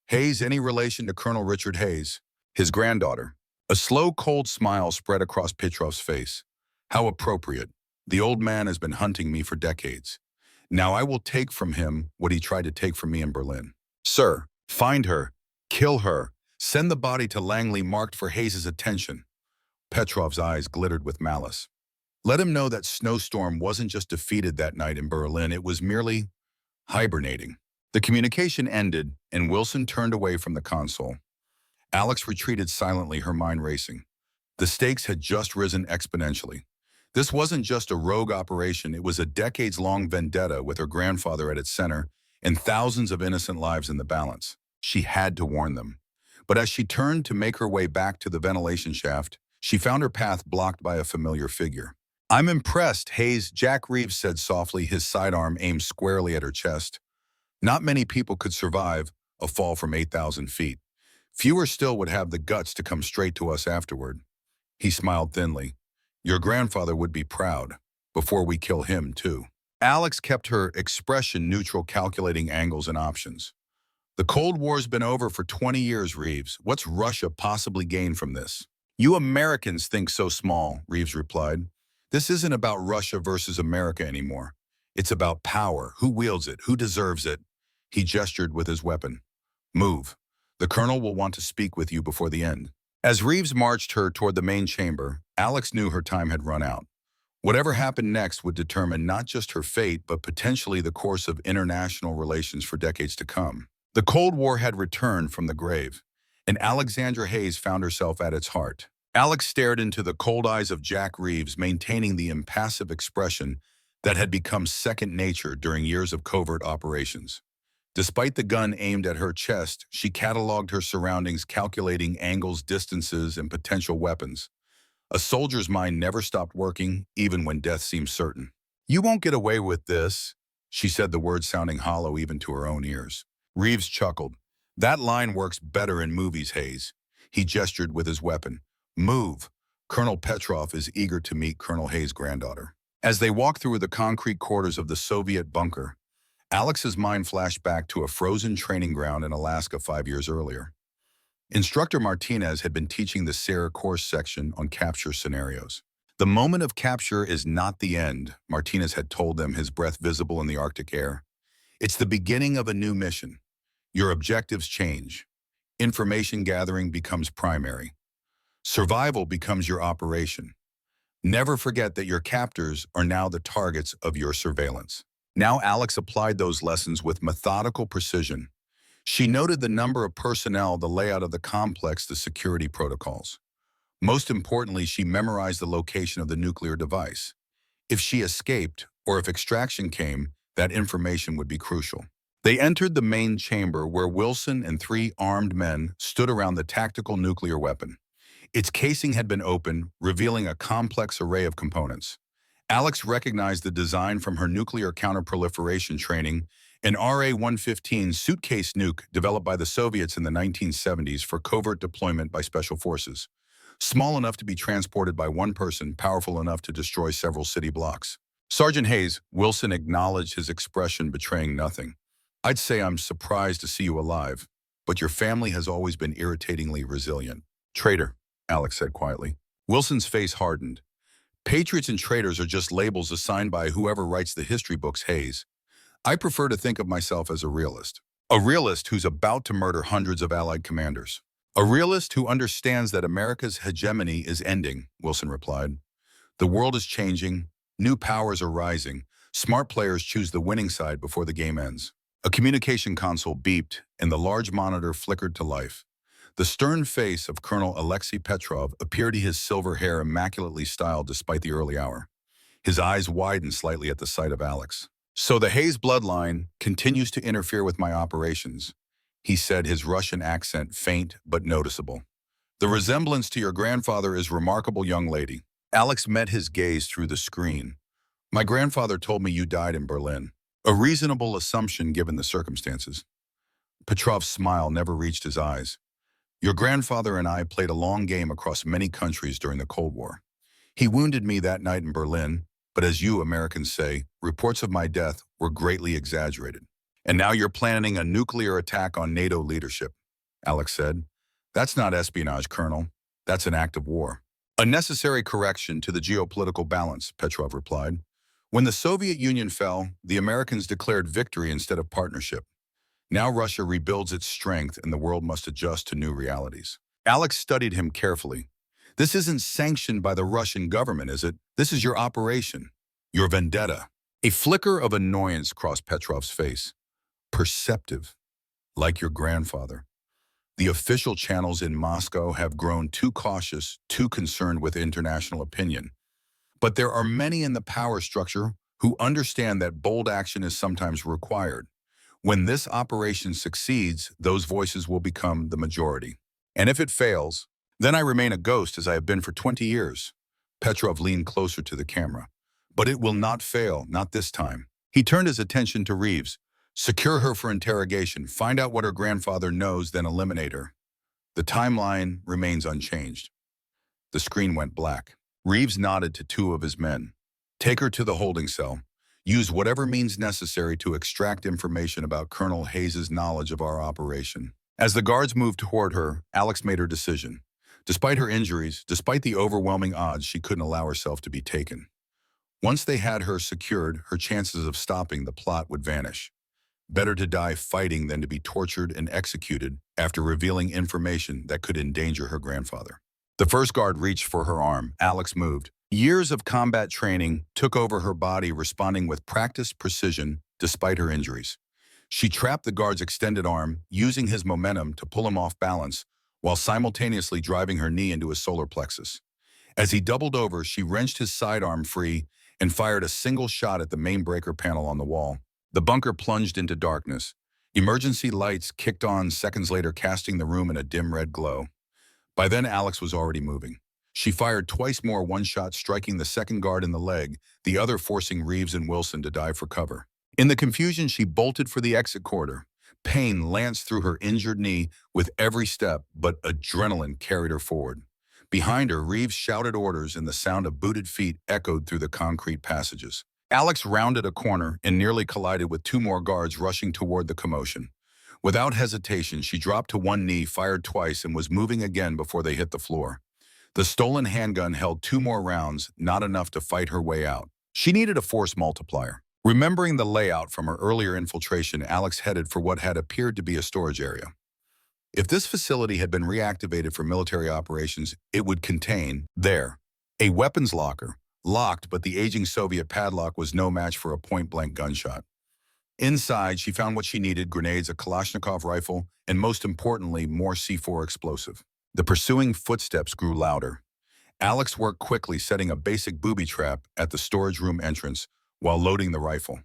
Hayes, any relation to Colonel Richard Hayes? His granddaughter. A slow, cold smile spread across Petrov's face. How appropriate. The old man has been hunting me for decades. Now I will take from him what he tried to take from me in Berlin. Sir, find her, kill her, send the body to Langley marked for Hayes's attention. Petrov's eyes glittered with malice. Let him know that Snowstorm wasn't just defeated that night in Berlin, it was merely hibernating. The communication ended, and Wilson turned away from the console. Alex retreated silently, her mind racing. The stakes had just risen exponentially. This wasn't just a rogue operation, it was a decades-long vendetta with her grandfather at its center and thousands of innocent lives in the balance. She had to warn them. But as she turned to make her way back to the ventilation shaft, she found her path blocked by a familiar figure. I'm impressed, Hayes, Jack Reeves said softly, his sidearm aimed squarely at her chest. Not many people could survive a fall from 8,000 feet. Fewer still would have the guts to come straight to us afterward. He smiled thinly. Your grandfather would be proud, before we kill him too. Alex kept her expression neutral, calculating angles and options. The Cold War's been over for 20 years, Reeves. What's Russia possibly gained from this? You Americans think so small, Reeves replied. This isn't about Russia versus America anymore. It's about power, who wields it, who deserves it. He gestured with his weapon. Move. The colonel will want to speak with you before the end. As Reeves marched her toward the main chamber, Alex knew her time had run out. Whatever happened next would determine not just her fate, but potentially the course of international relations for decades to come. The Cold War had returned from the grave, and Alexandra Hayes found herself at its heart. Alex stared into the cold eyes of Jack Reeves, maintaining the impassive expression that had become second nature during years of covert operations. Despite the gun aimed at her chest, she cataloged her surroundings, calculating angles, distances, and potential weapons. A soldier's mind never stopped working, even when death seemed certain. You won't get away with this, she said, the words sounding hollow even to her own ears. Reeves chuckled. That line works better in movies, Hayes. He gestured with his weapon. Move. Colonel Petrov is eager to meet Colonel Hayes' granddaughter. As they walked through the concrete quarters of the Soviet bunker, Alex's mind flashed back to a frozen training ground in Alaska 5 years earlier. Instructor Martinez had been teaching the Sarah course section on capture scenarios. The moment of capture is not the end, Martinez had told them, his breath visible in the Arctic air. It's the beginning of a new mission. Your objectives change. Information gathering becomes primary. Survival becomes your operation. Never forget that your captors are now the targets of your surveillance. Now Alex applied those lessons with methodical precision. She noted the number of personnel, the layout of the complex, the security protocols. Most importantly, she memorized the location of the nuclear device. If she escaped, or if extraction came, that information would be crucial. They entered the main chamber where Wilson and 3 armed men stood around the tactical nuclear weapon. Its casing had been opened, revealing a complex array of components. Alex recognized the design from her nuclear counterproliferation training, an RA-115 suitcase nuke developed by the Soviets in the 1970s for covert deployment by special forces. Small enough to be transported by one person, powerful enough to destroy several city blocks. Sergeant Hayes, Wilson acknowledged, his expression betraying nothing. I'd say I'm surprised to see you alive, but your family has always been irritatingly resilient. Traitor, Alex said quietly. Wilson's face hardened. Patriots and traitors are just labels assigned by whoever writes the history books, Hayes. I prefer to think of myself as a realist. A realist who's about to murder hundreds of Allied commanders. A realist who understands that America's hegemony is ending, Wilson replied. The world is changing, new powers are rising, smart players choose the winning side before the game ends. A communication console beeped, and the large monitor flickered to life. The stern face of Colonel Alexei Petrov appeared, his silver hair immaculately styled despite the early hour. His eyes widened slightly at the sight of Alex. So the Hayes bloodline continues to interfere with my operations, he said, his Russian accent faint but noticeable. The resemblance to your grandfather is remarkable, young lady. Alex met his gaze through the screen. My grandfather told me you died in Berlin. A reasonable assumption given the circumstances. Petrov's smile never reached his eyes. Your grandfather and I played a long game across many countries during the Cold War. He wounded me that night in Berlin, But as you Americans say, reports of my death were greatly exaggerated. And now you're planning a nuclear attack on NATO leadership, Alex said. That's not espionage, Colonel. That's an act of war. A necessary correction to the geopolitical balance, Petrov replied. When the Soviet Union fell, the Americans declared victory instead of partnership. Now Russia rebuilds its strength and the world must adjust to new realities. Alex studied him carefully. This isn't sanctioned by the Russian government, is it? This is your operation, your vendetta. A flicker of annoyance crossed Petrov's face. Perceptive, like your grandfather. The official channels in Moscow have grown too cautious, too concerned with international opinion. But there are many in the power structure who understand that bold action is sometimes required. When this operation succeeds, those voices will become the majority. And if it fails, then I remain a ghost as I have been for 20 years. Petrov leaned closer to the camera. But it will not fail, not this time. He turned his attention to Reeves. Secure her for interrogation, find out what her grandfather knows, then eliminate her. The timeline remains unchanged. The screen went black. Reeves nodded to two of his men. Take her to the holding cell. Use whatever means necessary to extract information about Colonel Hayes' knowledge of our operation. As the guards moved toward her, Alex made her decision. Despite her injuries, despite the overwhelming odds, she couldn't allow herself to be taken. Once they had her secured, her chances of stopping the plot would vanish. Better to die fighting than to be tortured and executed after revealing information that could endanger her grandfather. The first guard reached for her arm. Alex moved. Years of combat training took over her body, responding with practiced precision despite her injuries. She trapped the guard's extended arm, using his momentum to pull him off balance, while simultaneously driving her knee into his solar plexus. As he doubled over, she wrenched his sidearm free and fired a single shot at the main breaker panel on the wall. The bunker plunged into darkness. Emergency lights kicked on seconds later, casting the room in a dim red glow. By then, Alex was already moving. She fired twice more, one shot striking the second guard in the leg, the other forcing Reeves and Wilson to dive for cover. In the confusion, she bolted for the exit corridor. Pain lanced through her injured knee with every step, but adrenaline carried her forward. Behind her, Reeves shouted orders and the sound of booted feet echoed through the concrete passages. Alex rounded a corner and nearly collided with two more guards rushing toward the commotion. Without hesitation, she dropped to one knee, fired twice, and was moving again before they hit the floor. The stolen handgun held two more rounds, not enough to fight her way out. She needed a force multiplier. Remembering the layout from her earlier infiltration, Alex headed for what had appeared to be a storage area. If this facility had been reactivated for military operations, it would contain, a weapons locker, locked, but the aging Soviet padlock was no match for a point-blank gunshot. Inside, she found what she needed: grenades, a Kalashnikov rifle, and most importantly, more C4 explosive. The pursuing footsteps grew louder. Alex worked quickly, setting a basic booby trap at the storage room entrance while loading the rifle.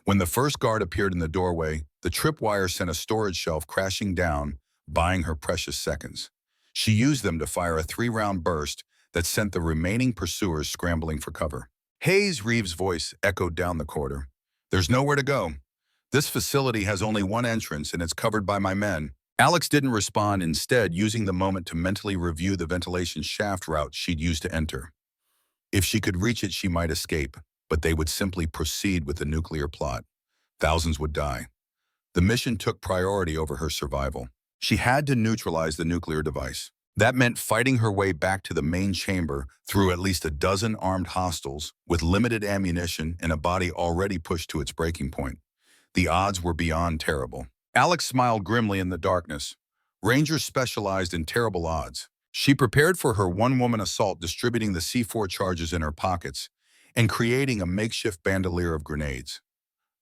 When the first guard appeared in the doorway, the tripwire sent a storage shelf crashing down, buying her precious seconds. She used them to fire a 3-round burst that sent the remaining pursuers scrambling for cover. Hayes, Reeves' voice echoed down the corridor. There's nowhere to go. This facility has only one entrance and it's covered by my men. Alex didn't respond, instead using the moment to mentally review the ventilation shaft route she'd used to enter. If she could reach it, she might escape, but they would simply proceed with the nuclear plot. Thousands would die. The mission took priority over her survival. She had to neutralize the nuclear device. That meant fighting her way back to the main chamber through at least a dozen armed hostiles with limited ammunition and a body already pushed to its breaking point. The odds were beyond terrible. Alex smiled grimly in the darkness. Rangers specialized in terrible odds. She prepared for her one-woman assault, distributing the C4 charges in her pockets and creating a makeshift bandolier of grenades.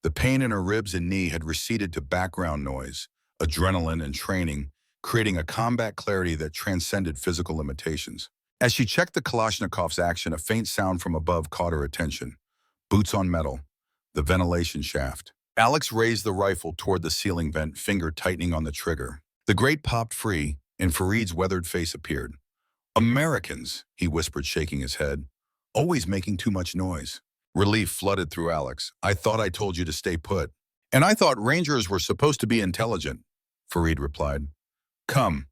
The pain in her ribs and knee had receded to background noise, adrenaline, and training, creating a combat clarity that transcended physical limitations. As she checked the Kalashnikov's action, a faint sound from above caught her attention. Boots on metal, the ventilation shaft. Alex raised the rifle toward the ceiling vent, finger tightening on the trigger. The grate popped free, and Farid's weathered face appeared. Americans, he whispered, shaking his head. Always making too much noise. Relief flooded through Alex. I thought I told you to stay put. And I thought Rangers were supposed to be intelligent, Farid replied. Come.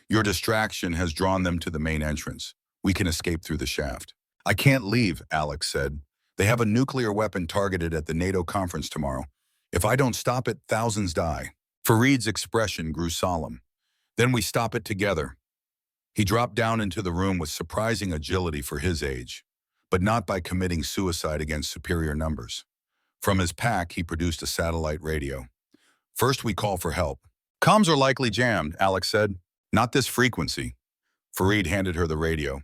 Your distraction has drawn them to the main entrance. We can escape through the shaft. I can't leave, Alex said. They have a nuclear weapon targeted at the NATO conference tomorrow. If I don't stop it, thousands die. Fareed's expression grew solemn. Then we stop it together. He dropped down into the room with surprising agility for his age, but not by committing suicide against superior numbers. From his pack, he produced a satellite radio. First, we call for help. Comms are likely jammed, Alex said. Not this frequency. Fareed handed her the radio.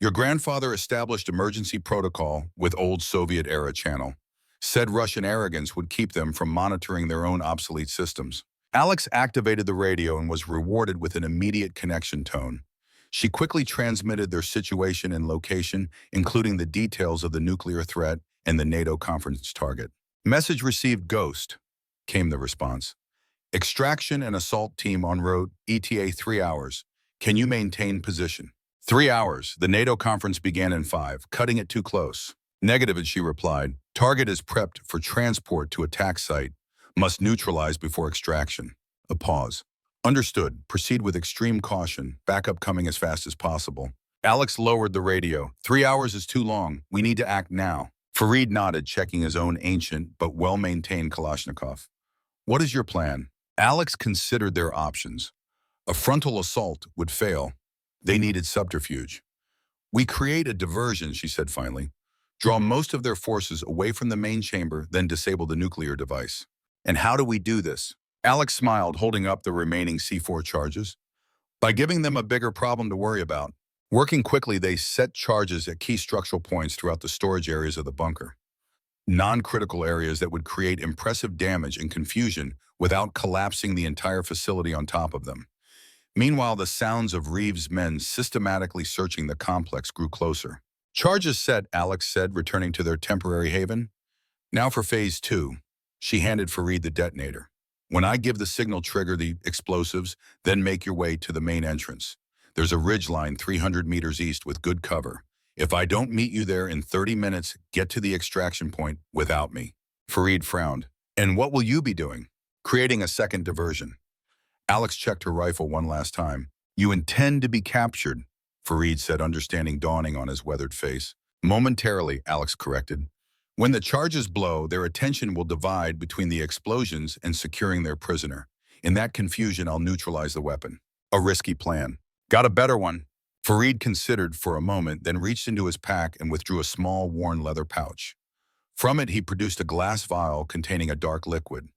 Your grandfather established emergency protocol with old Soviet-era channel. Said Russian arrogance would keep them from monitoring their own obsolete systems. Alex activated the radio and was rewarded with an immediate connection tone. She quickly transmitted their situation and location, including the details of the nuclear threat and the NATO conference target. Message received, Ghost, came the response. Extraction and assault team en route, ETA 3 hours. Can you maintain position? 3 hours. The NATO conference began in 5, cutting it too close. Negative, she replied. Target is prepped for transport to attack site. Must neutralize before extraction. A pause. Understood. Proceed with extreme caution. Backup coming as fast as possible. Alex lowered the radio. 3 hours is too long. We need to act now. Fareed nodded, checking his own ancient but well-maintained Kalashnikov. What is your plan? Alex considered their options. A frontal assault would fail. They needed subterfuge. We create a diversion, she said finally. Draw most of their forces away from the main chamber, then disable the nuclear device. And how do we do this? Alex smiled, holding up the remaining C4 charges. By giving them a bigger problem to worry about. Working quickly, they set charges at key structural points throughout the storage areas of the bunker. Non-critical areas that would create impressive damage and confusion without collapsing the entire facility on top of them. Meanwhile, the sounds of Reeves' men systematically searching the complex grew closer. Charges set, Alex said, returning to their temporary haven. Now for phase 2. She handed Fareed the detonator. When I give the signal, trigger the explosives, then make your way to the main entrance. There's a ridgeline 300 meters east with good cover. If I don't meet you there in 30 minutes, get to the extraction point without me. Fareed frowned. And what will you be doing? Creating a second diversion. Alex checked her rifle one last time. You intend to be captured, Fareed said, understanding dawning on his weathered face. Momentarily, Alex corrected. When the charges blow, their attention will divide between the explosions and securing their prisoner. In that confusion, I'll neutralize the weapon. A risky plan. Got a better one. Fareed considered for a moment, then reached into his pack and withdrew a small, worn leather pouch. From it, he produced a glass vial containing a dark liquid.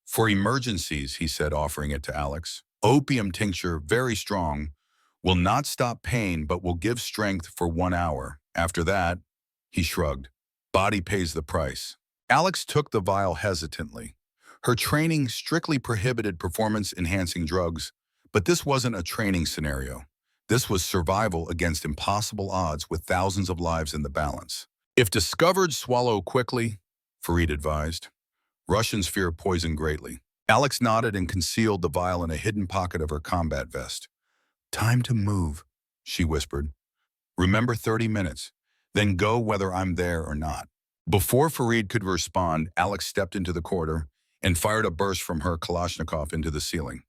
For emergencies, he said, offering it to Alex. Opium tincture, very strong, will not stop pain but will give strength for 1 hour. After that, he shrugged. Body pays the price. Alex took the vial hesitantly. Her training strictly prohibited performance-enhancing drugs, but this wasn't a training scenario. This was survival against impossible odds with thousands of lives in the balance. If discovered, swallow quickly, Fareed advised. Russians fear poison greatly. Alex nodded and concealed the vial in a hidden pocket of her combat vest. Time to move, she whispered. Remember 30 minutes, then go whether I'm there or not. Before Fareed could respond, Alex stepped into the corridor and fired a burst from her Kalashnikov into the ceiling.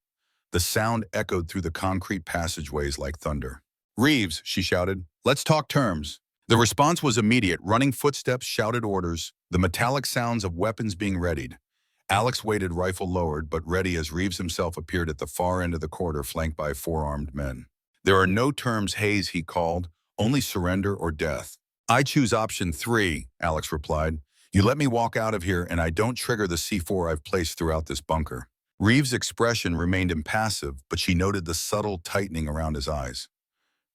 The sound echoed through the concrete passageways like thunder. Reeves, she shouted, let's talk terms. The response was immediate, running footsteps, shouted orders, the metallic sounds of weapons being readied. Alex waited, rifle lowered, but ready as Reeves himself appeared at the far end of the corridor, flanked by 4 armed men. There are no terms, Hayes, he called, only surrender or death. I choose option 3, Alex replied. You let me walk out of here and I don't trigger the C4 I've placed throughout this bunker. Reeves' expression remained impassive, but she noted the subtle tightening around his eyes.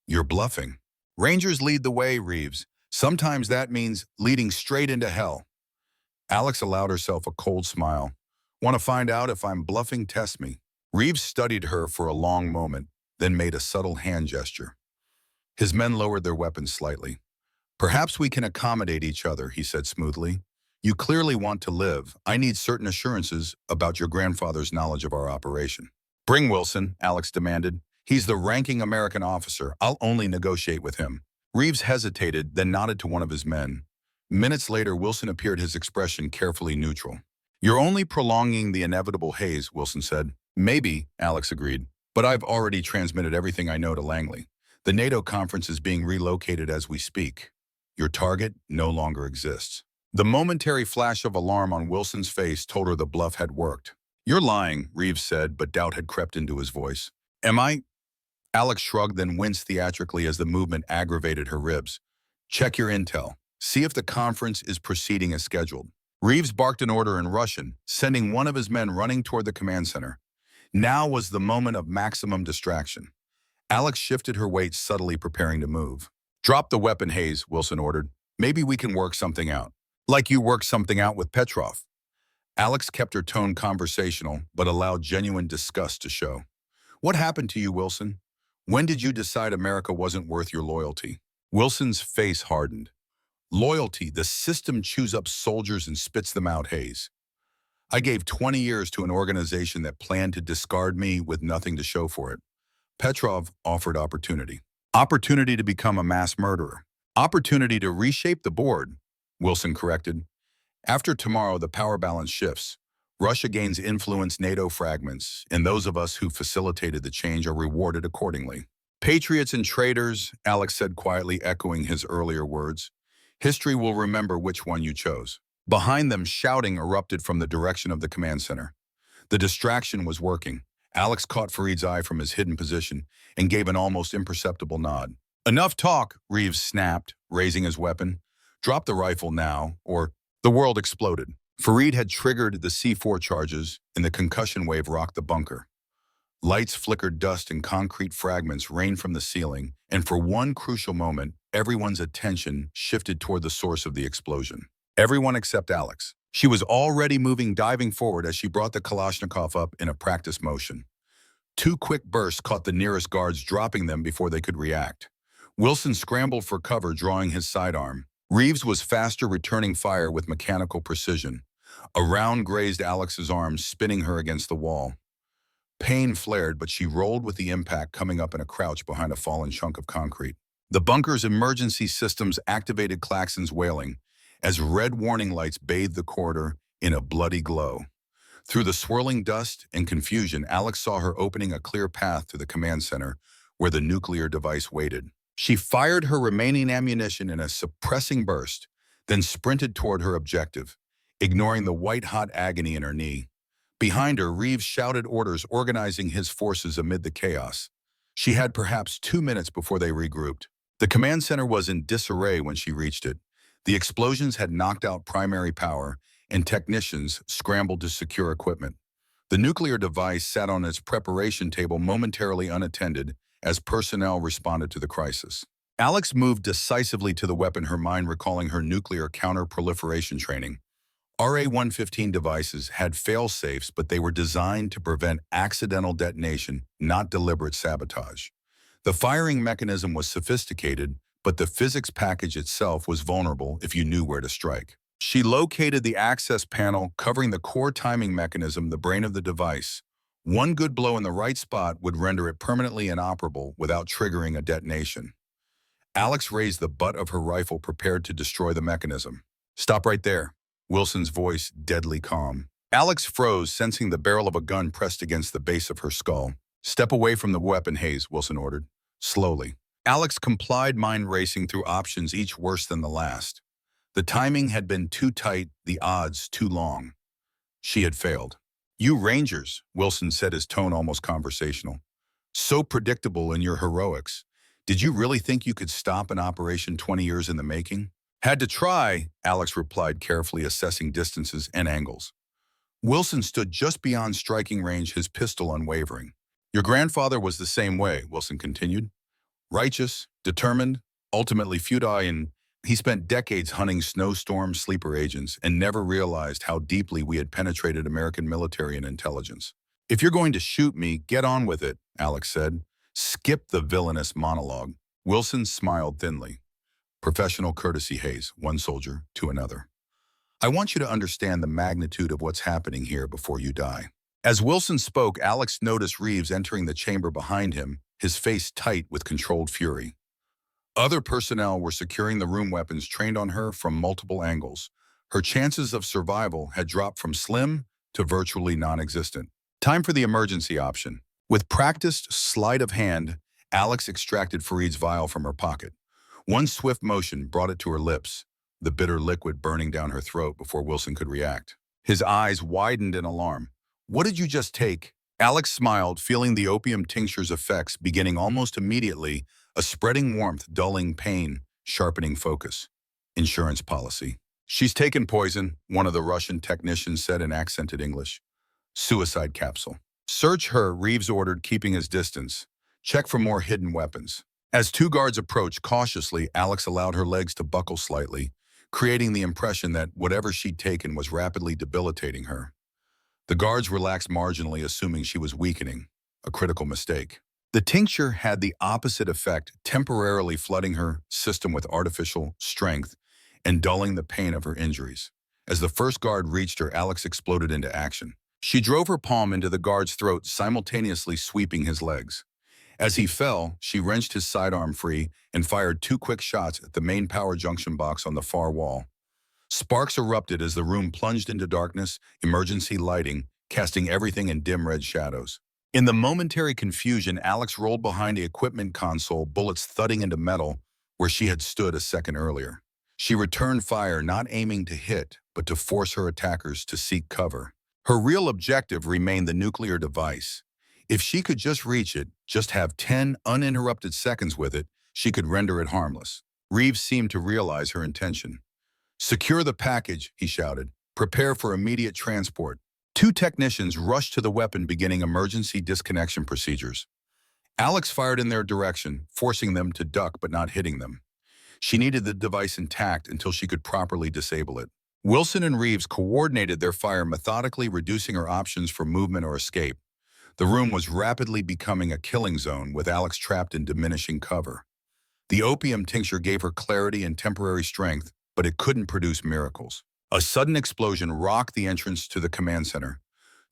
You're bluffing. Rangers lead the way, Reeves. Sometimes that means leading straight into hell. Alex allowed herself a cold smile. Want to find out if I'm bluffing? Test me. Reeves studied her for a long moment, then made a subtle hand gesture. His men lowered their weapons slightly. Perhaps we can accommodate each other, he said smoothly. You clearly want to live. I need certain assurances about your grandfather's knowledge of our operation. Bring Wilson, Alex demanded. He's the ranking American officer. I'll only negotiate with him. Reeves hesitated, then nodded to one of his men. Minutes later, Wilson appeared, his expression carefully neutral. You're only prolonging the inevitable, Hayes, Wilson said. Maybe, Alex agreed, but I've already transmitted everything I know to Langley. The NATO conference is being relocated as we speak. Your target no longer exists. The momentary flash of alarm on Wilson's face told her the bluff had worked. You're lying, Reeves said, but doubt had crept into his voice. Am I? Alex shrugged, then winced theatrically as the movement aggravated her ribs. Check your intel. See if the conference is proceeding as scheduled. Reeves barked an order in Russian, sending one of his men running toward the command center. Now was the moment of maximum distraction. Alex shifted her weight subtly, preparing to move. Drop the weapon, Hayes, Wilson ordered. Maybe we can work something out. Like you worked something out with Petrov. Alex kept her tone conversational, but allowed genuine disgust to show. What happened to you, Wilson? When did you decide America wasn't worth your loyalty? Wilson's face hardened. Loyalty, the system chews up soldiers and spits them out, Hayes. I gave 20 years to an organization that planned to discard me with nothing to show for it. Petrov offered opportunity. Opportunity to become a mass murderer. Opportunity to reshape the board, Wilson corrected. After tomorrow, the power balance shifts. Russia gains influence, NATO fragments, and those of us who facilitated the change are rewarded accordingly. Patriots and traitors, Alex said quietly, echoing his earlier words. History will remember which one you chose. Behind them, shouting erupted from the direction of the command center. The distraction was working. Alex caught Farid's eye from his hidden position and gave an almost imperceptible nod. Enough talk, Reeves snapped, raising his weapon. Drop the rifle now, or the world exploded. Farid had triggered the C4 charges, and the concussion wave rocked the bunker. Lights flickered, dust and concrete fragments rained from the ceiling, and for one crucial moment, everyone's attention shifted toward the source of the explosion. Everyone except Alex. She was already moving, diving forward as she brought the Kalashnikov up in a practice motion. Two quick bursts caught the nearest guards, dropping them before they could react. Wilson scrambled for cover, drawing his sidearm. Reeves was faster, returning fire with mechanical precision. A round grazed Alex's arm, spinning her against the wall. Pain flared, but she rolled with the impact, coming up in a crouch behind a fallen chunk of concrete. The bunker's emergency systems activated, klaxons wailing, as red warning lights bathed the corridor in a bloody glow. Through the swirling dust and confusion, Alex saw her opening a clear path to the command center, where the nuclear device waited. She fired her remaining ammunition in a suppressing burst, then sprinted toward her objective, ignoring the white-hot agony in her knee. Behind her, Reeves shouted orders, organizing his forces amid the chaos. She had perhaps 2 minutes before they regrouped. The command center was in disarray when she reached it. The explosions had knocked out primary power, and technicians scrambled to secure equipment. The nuclear device sat on its preparation table momentarily unattended as personnel responded to the crisis. Alex moved decisively to the weapon, her mind recalling her nuclear counter-proliferation training. RA-115 devices had fail-safes, but they were designed to prevent accidental detonation, not deliberate sabotage. The firing mechanism was sophisticated, but the physics package itself was vulnerable if you knew where to strike. She located the access panel covering the core timing mechanism, the brain of the device. One good blow in the right spot would render it permanently inoperable without triggering a detonation. Alex raised the butt of her rifle, prepared to destroy the mechanism. Stop right there, Wilson's voice deadly calm. Alex froze, sensing the barrel of a gun pressed against the base of her skull. Step away from the weapon, Hayes, Wilson ordered. Slowly. Alex complied, mind racing through options, each worse than the last. The timing had been too tight, the odds too long. She had failed. You Rangers, Wilson said, his tone almost conversational. So predictable in your heroics. Did you really think you could stop an operation 20 years in the making? Had to try, Alex replied, carefully assessing distances and angles. Wilson stood just beyond striking range, his pistol unwavering. Your grandfather was the same way, Wilson continued. Righteous, determined, ultimately futile, and he spent decades hunting snowstorm sleeper agents and never realized how deeply we had penetrated American military and intelligence. If you're going to shoot me, get on with it, Alex said. Skip the villainous monologue. Wilson smiled thinly. Professional courtesy, Hayes, one soldier to another. I want you to understand the magnitude of what's happening here before you die. As Wilson spoke, Alex noticed Reeves entering the chamber behind him, his face tight with controlled fury. Other personnel were securing the room, weapons trained on her from multiple angles. Her chances of survival had dropped from slim to virtually non-existent. Time for the emergency option. With practiced sleight of hand, Alex extracted Farid's vial from her pocket. One swift motion brought it to her lips, the bitter liquid burning down her throat before Wilson could react. His eyes widened in alarm. "What did you just take?" Alex smiled, feeling the opium tincture's effects beginning almost immediately, a spreading warmth dulling pain, sharpening focus. Insurance policy. "She's taken poison," one of the Russian technicians said in accented English. "Suicide capsule." "Search her," Reeves ordered, keeping his distance. "Check for more hidden weapons." As two guards approached cautiously, Alex allowed her legs to buckle slightly, creating the impression that whatever she'd taken was rapidly debilitating her. The guards relaxed marginally, assuming she was weakening, a critical mistake. The tincture had the opposite effect, temporarily flooding her system with artificial strength and dulling the pain of her injuries. As the first guard reached her, Alex exploded into action. She drove her palm into the guard's throat, simultaneously sweeping his legs. As he fell, she wrenched his sidearm free and fired two quick shots at the main power junction box on the far wall. Sparks erupted as the room plunged into darkness, emergency lighting, casting everything in dim red shadows. In the momentary confusion, Alex rolled behind the equipment console, bullets thudding into metal where she had stood a second earlier. She returned fire, not aiming to hit, but to force her attackers to seek cover. Her real objective remained the nuclear device. If she could just reach it, just have 10 uninterrupted seconds with it, she could render it harmless. Reeves seemed to realize her intention. "Secure the package," he shouted. "Prepare for immediate transport." Two technicians rushed to the weapon, beginning emergency disconnection procedures. Alex fired in their direction, forcing them to duck but not hitting them. She needed the device intact until she could properly disable it. Wilson and Reeves coordinated their fire, methodically reducing her options for movement or escape. The room was rapidly becoming a killing zone, with Alex trapped in diminishing cover. The opium tincture gave her clarity and temporary strength, but it couldn't produce miracles. A sudden explosion rocked the entrance to the command center.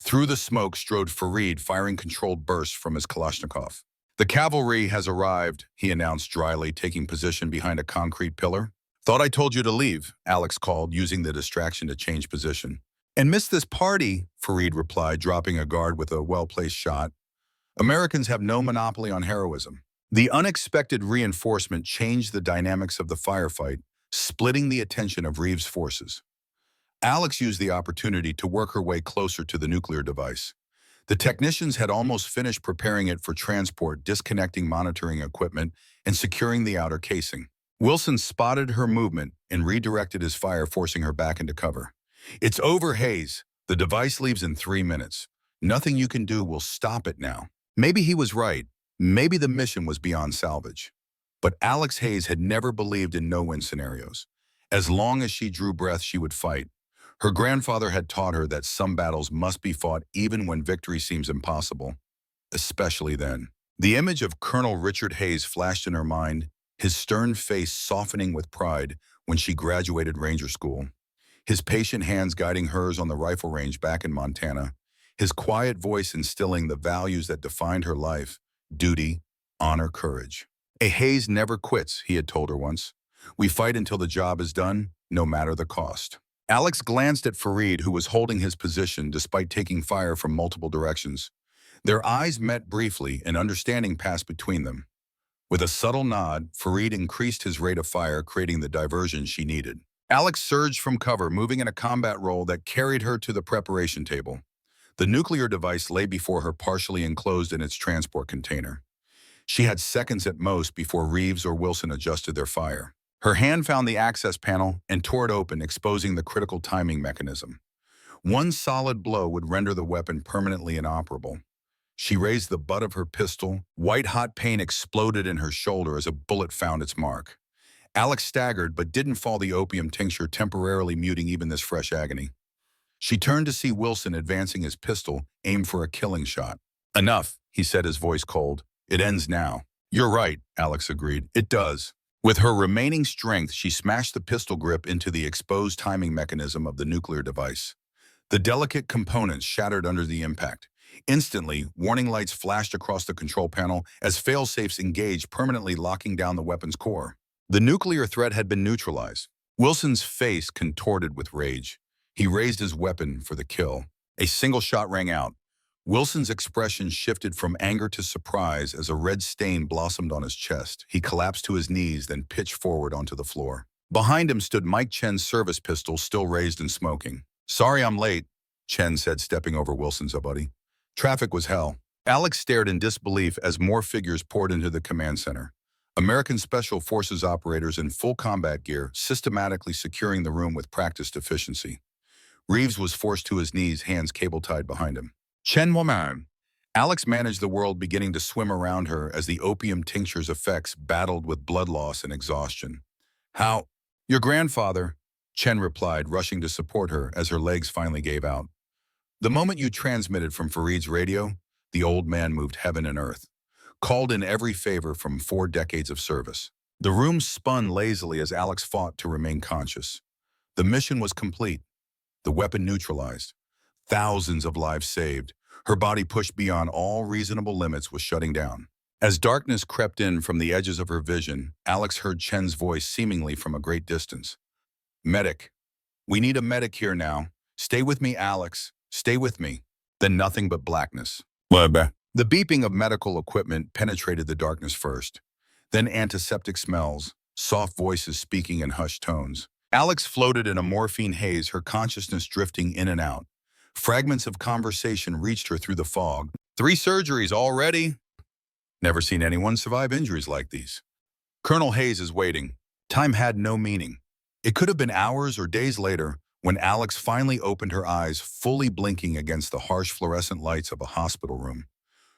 Through the smoke strode Farid, firing controlled bursts from his Kalashnikov. "The cavalry has arrived," he announced dryly, taking position behind a concrete pillar. "Thought I told you to leave," Alex called, using the distraction to change position. "And missed this party," Farid replied, dropping a guard with a well-placed shot. "Americans have no monopoly on heroism." The unexpected reinforcement changed the dynamics of the firefight, splitting the attention of Reeves' forces. Alex used the opportunity to work her way closer to the nuclear device. The technicians had almost finished preparing it for transport, disconnecting monitoring equipment and securing the outer casing. Wilson spotted her movement and redirected his fire, forcing her back into cover. "It's over, Hayes. The device leaves in 3 minutes. Nothing you can do will stop it now." Maybe he was right. Maybe the mission was beyond salvage. But Alex Hayes had never believed in no-win scenarios. As long as she drew breath, she would fight. Her grandfather had taught her that some battles must be fought even when victory seems impossible, especially then. The image of Colonel Richard Hayes flashed in her mind, his stern face softening with pride when she graduated Ranger School. His patient hands guiding hers on the rifle range back in Montana. His quiet voice instilling the values that defined her life: duty, honor, courage. "A Hayes never quits," he had told her once. "We fight until the job is done, no matter the cost." Alex glanced at Farid, who was holding his position despite taking fire from multiple directions. Their eyes met briefly, and understanding passed between them. With a subtle nod, Farid increased his rate of fire, creating the diversion she needed. Alex surged from cover, moving in a combat role that carried her to the preparation table. The nuclear device lay before her, partially enclosed in its transport container. She had seconds at most before Reeves or Wilson adjusted their fire. Her hand found the access panel and tore it open, exposing the critical timing mechanism. One solid blow would render the weapon permanently inoperable. She raised the butt of her pistol. White-hot pain exploded in her shoulder as a bullet found its mark. Alex staggered but didn't fall, the opium tincture temporarily muting even this fresh agony. She turned to see Wilson advancing his pistol, aimed for a killing shot. "Enough," he said, his voice cold. "It ends now." "You're right," Alex agreed. "It does." With her remaining strength, she smashed the pistol grip into the exposed timing mechanism of the nuclear device. The delicate components shattered under the impact. Instantly, warning lights flashed across the control panel as fail-safes engaged, permanently locking down the weapon's core. The nuclear threat had been neutralized. Wilson's face contorted with rage. He raised his weapon for the kill. A single shot rang out. Wilson's expression shifted from anger to surprise as a red stain blossomed on his chest. He collapsed to his knees, then pitched forward onto the floor. Behind him stood Mike Chen's service pistol, still raised and smoking. "Sorry I'm late," Chen said, stepping over Wilson's body. "Traffic was hell." Alex stared in disbelief as more figures poured into the command center. American Special Forces operators in full combat gear, systematically securing the room with practiced efficiency. Reeves was forced to his knees, hands cable-tied behind him. "Chen woman." Alex managed the world beginning to swim around her as the opium tincture's effects battled with blood loss and exhaustion. "How?" "Your grandfather," Chen replied, rushing to support her as her legs finally gave out. "The moment you transmitted from Farid's radio, the old man moved heaven and earth, called in every favor from 4 decades of service." The room spun lazily as Alex fought to remain conscious. The mission was complete, the weapon neutralized, thousands of lives saved. Her body, pushed beyond all reasonable limits, was shutting down. As darkness crept in from the edges of her vision, Alex heard Chen's voice seemingly from a great distance. "Medic. We need a medic here now. Stay with me, Alex. Stay with me." Then nothing but blackness. The beeping of medical equipment penetrated the darkness first. Then antiseptic smells, soft voices speaking in hushed tones. Alex floated in a morphine haze, her consciousness drifting in and out. Fragments of conversation reached her through the fog. "3 surgeries already. Never seen anyone survive injuries like these. Colonel Hayes is waiting." Time had no meaning. It could have been hours or days later when Alex finally opened her eyes, fully blinking against the harsh fluorescent lights of a hospital room.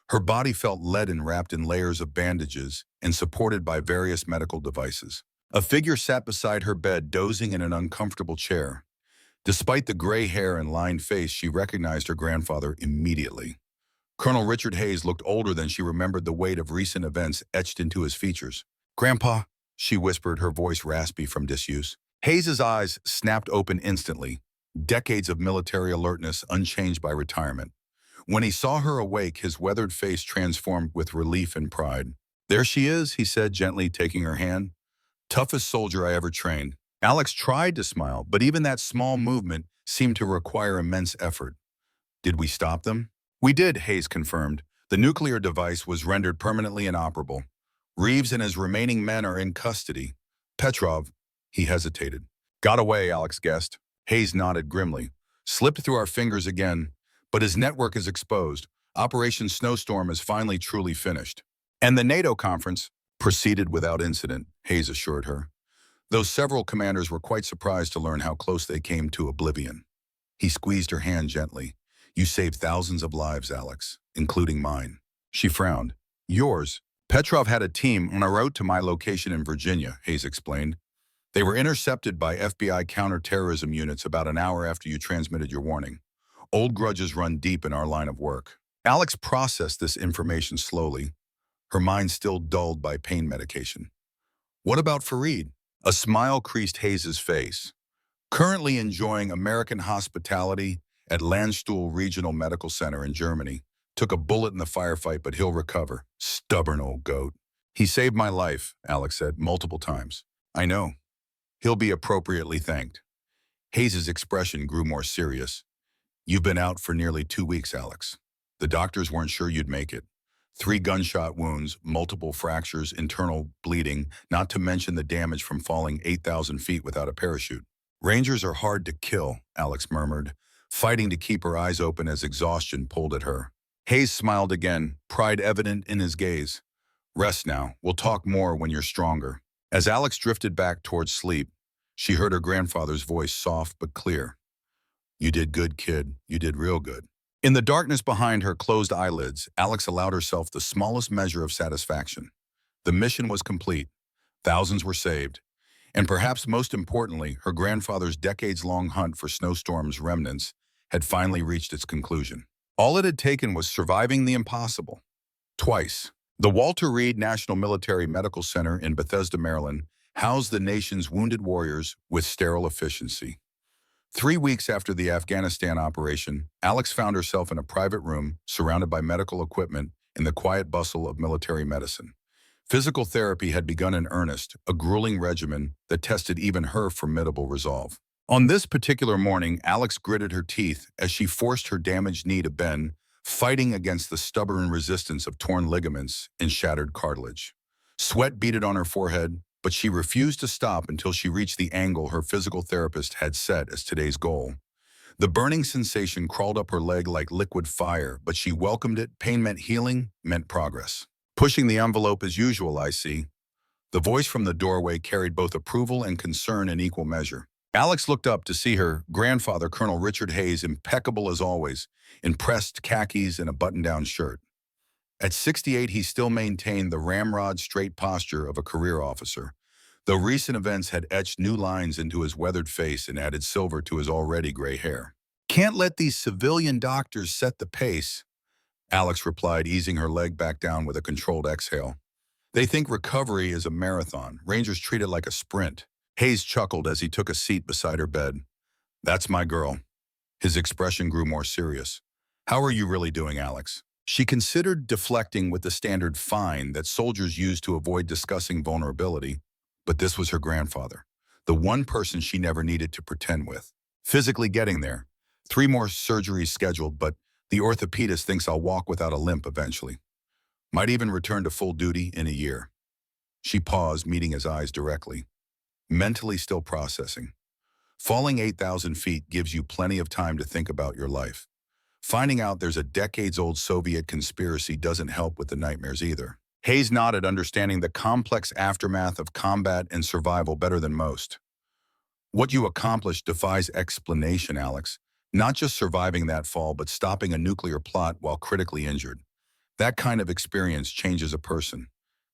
Her body felt leaden, wrapped in layers of bandages and supported by various medical devices. A figure sat beside her bed, dozing in an uncomfortable chair. Despite the gray hair and lined face, she recognized her grandfather immediately. Colonel Richard Hayes looked older than she remembered, the weight of recent events etched into his features. "Grandpa," she whispered, her voice raspy from disuse. Hayes's eyes snapped open instantly, decades of military alertness unchanged by retirement. When he saw her awake, his weathered face transformed with relief and pride. "There she is," he said, gently taking her hand. "Toughest soldier I ever trained." Alex tried to smile, but even that small movement seemed to require immense effort. "Did we stop them?" "We did," Hayes confirmed. "The nuclear device was rendered permanently inoperable. Reeves and his remaining men are in custody. Petrov," he hesitated. "Got away," Alex guessed. Hayes nodded grimly. "Slipped through our fingers again, but his network is exposed. Operation Snowstorm is finally truly finished." "And the NATO conference?" "Proceeded without incident," Hayes assured her, though several commanders were quite surprised to learn how close they came to oblivion. He squeezed her hand gently. "You saved thousands of lives, Alex, including mine." She frowned. "Yours?" "Petrov had a team on a route to my location in Virginia," Hayes explained. "They were intercepted by FBI counterterrorism units about an hour after you transmitted your warning. Old grudges run deep in our line of work." Alex processed this information slowly, her mind still dulled by pain medication. "What about Farid?" A smile creased Hayes's face. "Currently enjoying American hospitality at Landstuhl Regional Medical Center in Germany. Took a bullet in the firefight, but he'll recover. Stubborn old goat." "He saved my life," Alex said, "multiple times." "I know. He'll be appropriately thanked." Hayes's expression grew more serious. "You've been out for nearly 2 weeks, Alex. The doctors weren't sure you'd make it. 3 gunshot wounds, multiple fractures, internal bleeding, not to mention the damage from falling 8,000 feet without a parachute. Rangers are hard to kill," Alex murmured, fighting to keep her eyes open as exhaustion pulled at her. Hayes smiled again, pride evident in his gaze. "Rest now. We'll talk more when you're stronger." As Alex drifted back towards sleep, she heard her grandfather's voice, soft but clear. "You did good, kid. You did real good." In the darkness behind her closed eyelids, Alex allowed herself the smallest measure of satisfaction. The mission was complete. Thousands were saved. And perhaps most importantly, her grandfather's decades-long hunt for Snowstorm's remnants had finally reached its conclusion. All it had taken was surviving the impossible. Twice. The Walter Reed National Military Medical Center in Bethesda, Maryland, housed the nation's wounded warriors with sterile efficiency. 3 weeks after the Afghanistan operation, Alex found herself in a private room surrounded by medical equipment in the quiet bustle of military medicine. Physical therapy had begun in earnest, a grueling regimen that tested even her formidable resolve. On this particular morning, Alex gritted her teeth as she forced her damaged knee to bend, fighting against the stubborn resistance of torn ligaments and shattered cartilage. Sweat beaded on her forehead, but she refused to stop until she reached the angle her physical therapist had set as today's goal. The burning sensation crawled up her leg like liquid fire, but she welcomed it. Pain meant healing, meant progress. Pushing the envelope as usual, I see. The voice from the doorway carried both approval and concern in equal measure. Alex looked up to see her grandfather, Colonel Richard Hayes, impeccable as always, in pressed khakis and a button-down shirt. At 68, he still maintained the ramrod straight posture of a career officer, though recent events had etched new lines into his weathered face and added silver to his already gray hair. "Can't let these civilian doctors set the pace," Alex replied, easing her leg back down with a controlled exhale. "They think recovery is a marathon. Rangers treat it like a sprint." Hayes chuckled as he took a seat beside her bed. "That's my girl." His expression grew more serious. "How are you really doing, Alex?" She considered deflecting with the standard fine that soldiers use to avoid discussing vulnerability, but this was her grandfather, the one person she never needed to pretend with. "Physically getting there. 3 more surgeries scheduled, but the orthopedist thinks I'll walk without a limp eventually. Might even return to full duty in a year." She paused, meeting his eyes directly, mentally still processing. Falling 8,000 feet gives you plenty of time to think about your life. Finding out there's a decades-old Soviet conspiracy doesn't help with the nightmares either. Hayes nodded, understanding the complex aftermath of combat and survival better than most. "What you accomplished defies explanation, Alex. Not just surviving that fall, but stopping a nuclear plot while critically injured. That kind of experience changes a person.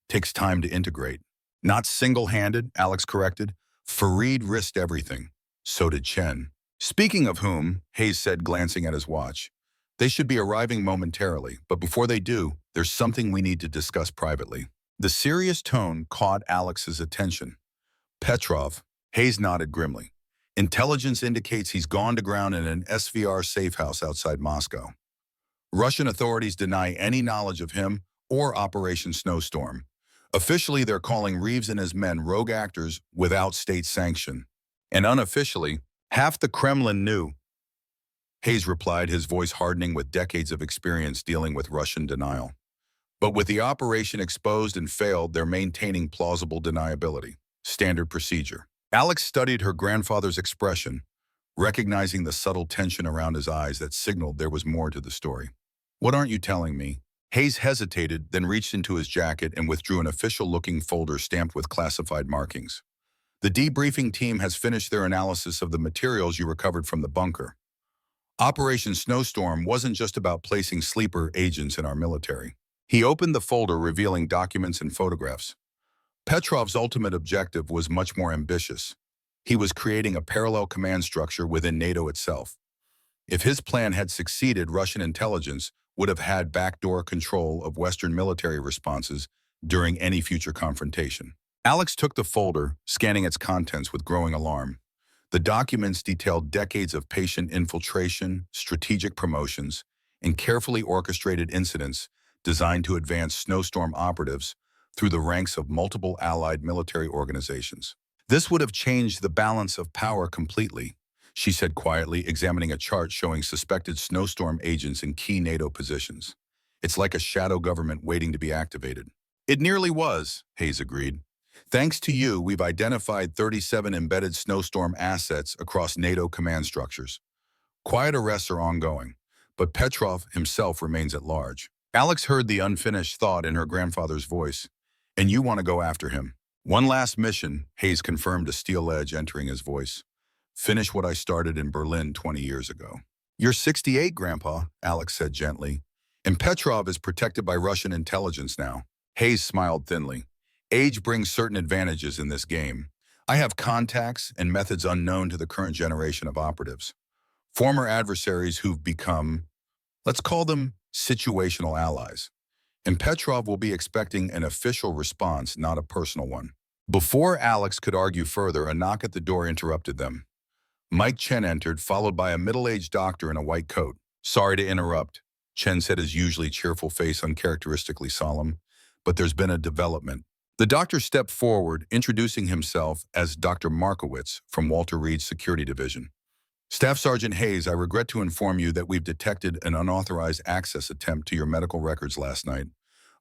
Takes time to integrate." "Not single-handed," Alex corrected. "Fareed risked everything. So did Chen." "Speaking of whom," Hayes said, glancing at his watch, "they should be arriving momentarily, but before they do, there's something we need to discuss privately." The serious tone caught Alex's attention. "Petrov," Hayes nodded grimly. "Intelligence indicates he's gone to ground in an SVR safe house outside Moscow. Russian authorities deny any knowledge of him or Operation Snowstorm. Officially, they're calling Reeves and his men rogue actors without state sanction. And unofficially, half the Kremlin knew." Hayes replied, his voice hardening with decades of experience dealing with Russian denial. "But with the operation exposed and failed, they're maintaining plausible deniability. Standard procedure." Alex studied her grandfather's expression, recognizing the subtle tension around his eyes that signaled there was more to the story. "What aren't you telling me?" Hayes hesitated, then reached into his jacket and withdrew an official-looking folder stamped with classified markings. "The debriefing team has finished their analysis of the materials you recovered from the bunker. Operation Snowstorm wasn't just about placing sleeper agents in our military." He opened the folder, revealing documents and photographs. Petrov's ultimate objective was much more ambitious. He was creating a parallel command structure within NATO itself. If his plan had succeeded, Russian intelligence would have had backdoor control of Western military responses during any future confrontation. Alex took the folder, scanning its contents with growing alarm. The documents detailed decades of patient infiltration, strategic promotions, and carefully orchestrated incidents designed to advance Snowstorm operatives through the ranks of multiple allied military organizations. "This would have changed the balance of power completely," she said quietly, examining a chart showing suspected Snowstorm agents in key NATO positions. "It's like a shadow government waiting to be activated." "It nearly was," Hayes agreed. "Thanks to you, we've identified 37 embedded Snowstorm assets across NATO command structures. Quiet arrests are ongoing, but Petrov himself remains at large." Alex heard the unfinished thought in her grandfather's voice. "And you want to go after him?" "One last mission," Hayes confirmed, a steel edge entering his voice. "Finish what I started in Berlin 20 years ago." "You're 68, Grandpa," Alex said gently. "And Petrov is protected by Russian intelligence now." Hayes smiled thinly. "Age brings certain advantages in this game. I have contacts and methods unknown to the current generation of operatives. Former adversaries who've become, let's call them, situational allies. And Petrov will be expecting an official response, not a personal one." Before Alex could argue further, a knock at the door interrupted them. Mike Chen entered, followed by a middle-aged doctor in a white coat. "Sorry to interrupt," Chen said, his usually cheerful face uncharacteristically solemn, "but there's been a development." The doctor stepped forward, introducing himself as Dr. Markowitz from Walter Reed's Security Division. Staff Sergeant Hayes, I regret to inform you that we've detected an unauthorized access attempt to your medical records last night.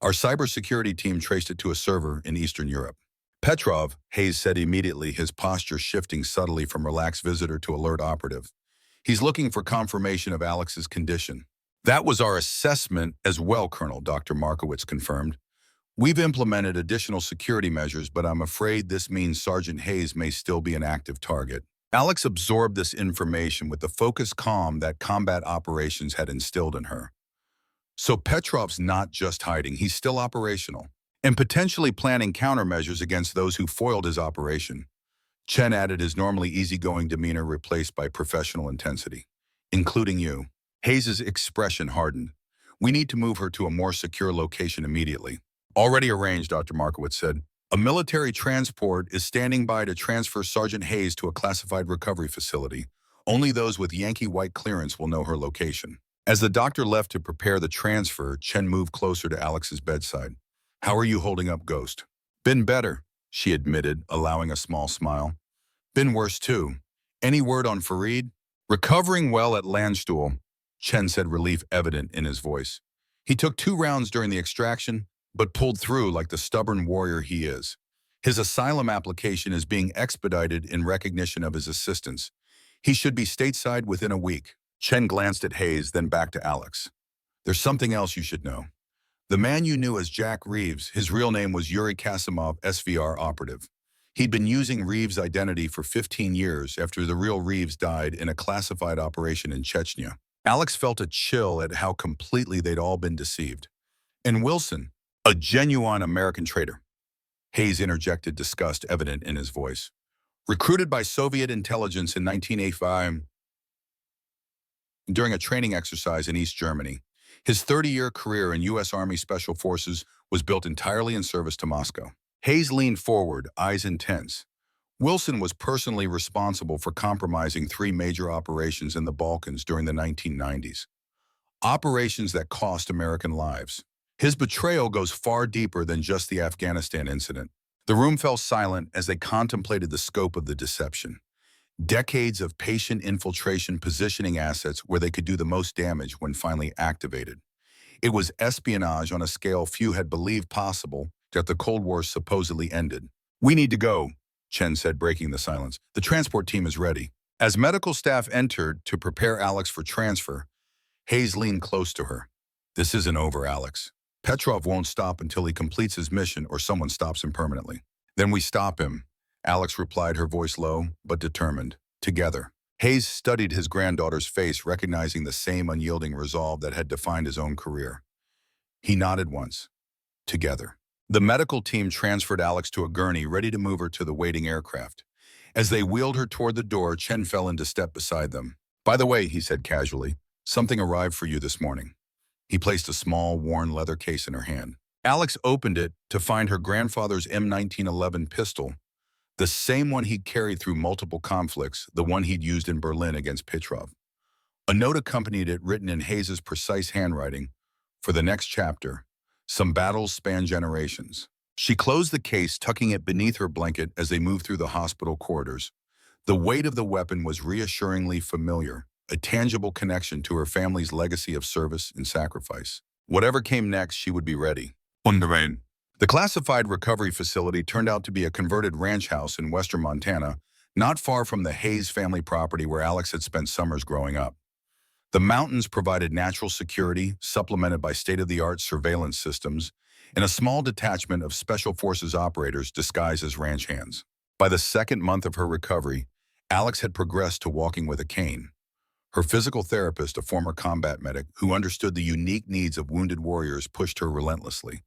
Our cybersecurity team traced it to a server in Eastern Europe. Petrov, Hayes said immediately, his posture shifting subtly from relaxed visitor to alert operative. He's looking for confirmation of Alex's condition. That was our assessment as well, Colonel, Dr. Markowitz confirmed. We've implemented additional security measures, but I'm afraid this means Sergeant Hayes may still be an active target. Alex absorbed this information with the focused calm that combat operations had instilled in her. So Petrov's not just hiding, he's still operational, and potentially planning countermeasures against those who foiled his operation. Chen added, his normally easygoing demeanor replaced by professional intensity. Including you. Hayes's expression hardened. We need to move her to a more secure location immediately. Already arranged, Dr. Markowitz said. A military transport is standing by to transfer Sergeant Hayes to a classified recovery facility. Only those with Yankee White clearance will know her location. As the doctor left to prepare the transfer, Chen moved closer to Alex's bedside. How are you holding up, Ghost? Been better, she admitted, allowing a small smile. Been worse too. Any word on Fareed? Recovering well at Landstuhl, Chen said, relief evident in his voice. He took 2 rounds during the extraction, but pulled through like the stubborn warrior he is. His asylum application is being expedited in recognition of his assistance. He should be stateside within a week. Chen glanced at Hayes, then back to Alex. There's something else you should know. The man you knew as Jack Reeves, his real name was Yuri Kasimov, SVR operative. He'd been using Reeves' identity for 15 years after the real Reeves died in a classified operation in Chechnya. Alex felt a chill at how completely they'd all been deceived. And Wilson, a genuine American traitor. Hayes interjected, disgust evident in his voice. Recruited by Soviet intelligence in 1985 during a training exercise in East Germany, his 30-year career in U.S. Army Special Forces was built entirely in service to Moscow. Hayes leaned forward, eyes intense. Wilson was personally responsible for compromising 3 major operations in the Balkans during the 1990s. Operations that cost American lives. His betrayal goes far deeper than just the Afghanistan incident. The room fell silent as they contemplated the scope of the deception. Decades of patient infiltration positioning assets where they could do the most damage when finally activated. It was espionage on a scale few had believed possible that the Cold War supposedly ended. We need to go, Chen said, breaking the silence. The transport team is ready. As medical staff entered to prepare Alex for transfer, Hayes leaned close to her. This isn't over, Alex. Petrov won't stop until he completes his mission or someone stops him permanently. Then we stop him, Alex replied, her voice low but determined. Together. Hayes studied his granddaughter's face, recognizing the same unyielding resolve that had defined his own career. He nodded once. Together. The medical team transferred Alex to a gurney, ready to move her to the waiting aircraft. As they wheeled her toward the door, Chen fell into step beside them. By the way, he said casually, something arrived for you this morning. He placed a small, worn leather case in her hand. Alex opened it to find her grandfather's M1911 pistol, the same one he'd carried through multiple conflicts, the one he'd used in Berlin against Petrov. A note accompanied it, written in Hayes's precise handwriting. For the next chapter, some battles span generations. She closed the case, tucking it beneath her blanket as they moved through the hospital corridors. The weight of the weapon was reassuringly familiar, a tangible connection to her family's legacy of service and sacrifice. Whatever came next, she would be ready. Underrain. The classified recovery facility turned out to be a converted ranch house in western Montana, not far from the Hayes family property where Alex had spent summers growing up. The mountains provided natural security, supplemented by state-of-the-art surveillance systems, and a small detachment of Special Forces operators disguised as ranch hands. By the 2nd month of her recovery, Alex had progressed to walking with a cane. Her physical therapist, a former combat medic who understood the unique needs of wounded warriors, pushed her relentlessly.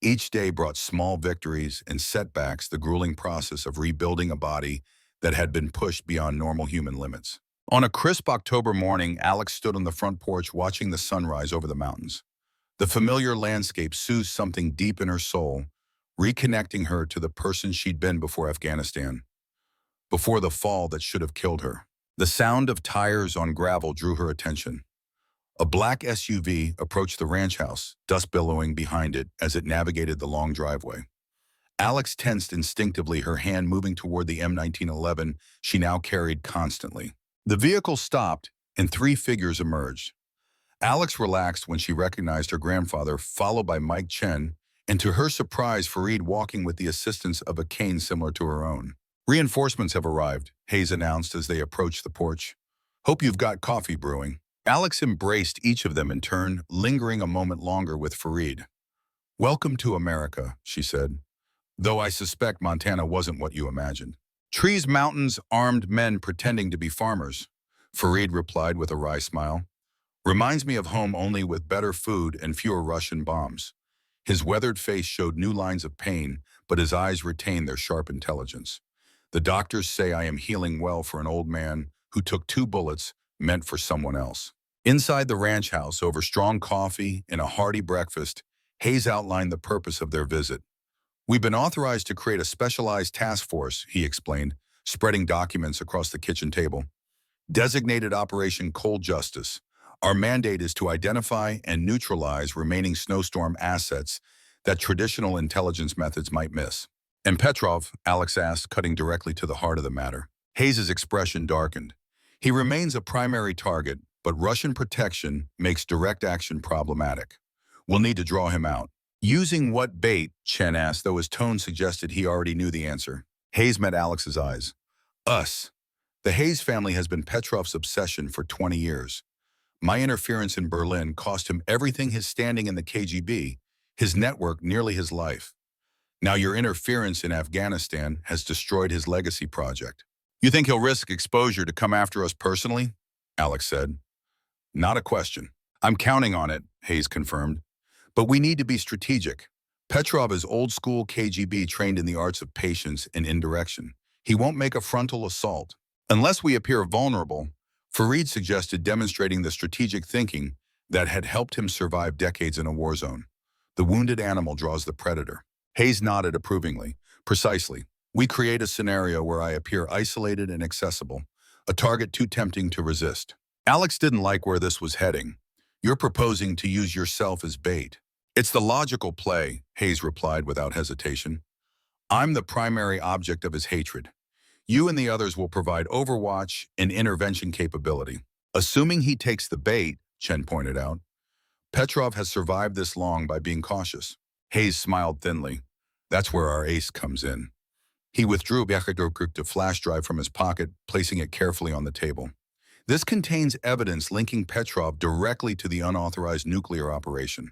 Each day brought small victories and setbacks, the grueling process of rebuilding a body that had been pushed beyond normal human limits. On a crisp October morning, Alex stood on the front porch watching the sunrise over the mountains. The familiar landscape soothed something deep in her soul, reconnecting her to the person she'd been before Afghanistan, before the fall that should have killed her. The sound of tires on gravel drew her attention. A black SUV approached the ranch house, dust billowing behind it as it navigated the long driveway. Alex tensed instinctively, her hand moving toward the M1911 she now carried constantly. The vehicle stopped, and three figures emerged. Alex relaxed when she recognized her grandfather, followed by Mike Chen, and to her surprise, Fareed walking with the assistance of a cane similar to her own. Reinforcements have arrived, Hayes announced as they approached the porch. Hope you've got coffee brewing. Alex embraced each of them in turn, lingering a moment longer with Fareed. Welcome to America, she said, though I suspect Montana wasn't what you imagined. Trees, mountains, armed men pretending to be farmers, Fareed replied with a wry smile. Reminds me of home only with better food and fewer Russian bombs. His weathered face showed new lines of pain, but his eyes retained their sharp intelligence. The doctors say I am healing well for an old man who took 2 bullets meant for someone else. Inside the ranch house, over strong coffee and a hearty breakfast, Hayes outlined the purpose of their visit. We've been authorized to create a specialized task force, he explained, spreading documents across the kitchen table. Designated Operation Cold Justice. Our mandate is to identify and neutralize remaining snowstorm assets that traditional intelligence methods might miss. And Petrov, Alex asked, cutting directly to the heart of the matter. Hayes' expression darkened. He remains a primary target, but Russian protection makes direct action problematic. We'll need to draw him out. Using what bait? Chen asked, though his tone suggested he already knew the answer. Hayes met Alex's eyes. Us. The Hayes family has been Petrov's obsession for 20 years. My interference in Berlin cost him everything, his standing in the KGB, his network, nearly his life. Now your interference in Afghanistan has destroyed his legacy project. You think he'll risk exposure to come after us personally? Alex said. Not a question. I'm counting on it, Hayes confirmed. But we need to be strategic. Petrov is old-school KGB trained in the arts of patience and indirection. He won't make a frontal assault. Unless we appear vulnerable, Fareed suggested demonstrating the strategic thinking that had helped him survive decades in a war zone. The wounded animal draws the predator. Hayes nodded approvingly. Precisely. We create a scenario where I appear isolated and accessible, a target too tempting to resist. Alex didn't like where this was heading. You're proposing to use yourself as bait. It's the logical play, Hayes replied without hesitation. I'm the primary object of his hatred. You and the others will provide overwatch and intervention capability. Assuming he takes the bait, Chen pointed out. Petrov has survived this long by being cautious. Hayes smiled thinly. That's where our ace comes in. He withdrew the flash drive from his pocket, placing it carefully on the table. This contains evidence linking Petrov directly to the unauthorized nuclear operation.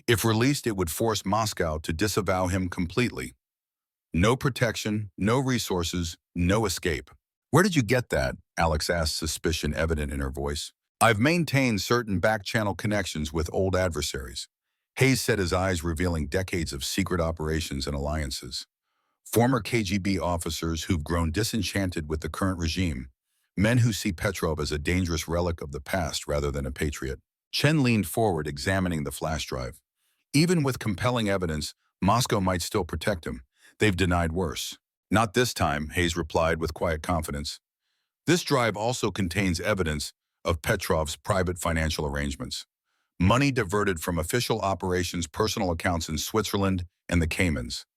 If released, it would force Moscow to disavow him completely. No protection, no resources, no escape. Where did you get that? Alex asked, suspicion evident in her voice. I've maintained certain back-channel connections with old adversaries. Hayes said, his eyes revealing decades of secret operations and alliances. Former KGB officers who've grown disenchanted with the current regime. Men who see Petrov as a dangerous relic of the past rather than a patriot. Chen leaned forward, examining the flash drive. Even with compelling evidence, Moscow might still protect him. They've denied worse. Not this time, Hayes replied with quiet confidence. This drive also contains evidence of Petrov's private financial arrangements. Money diverted from official operations, personal accounts in Switzerland and the Caymans.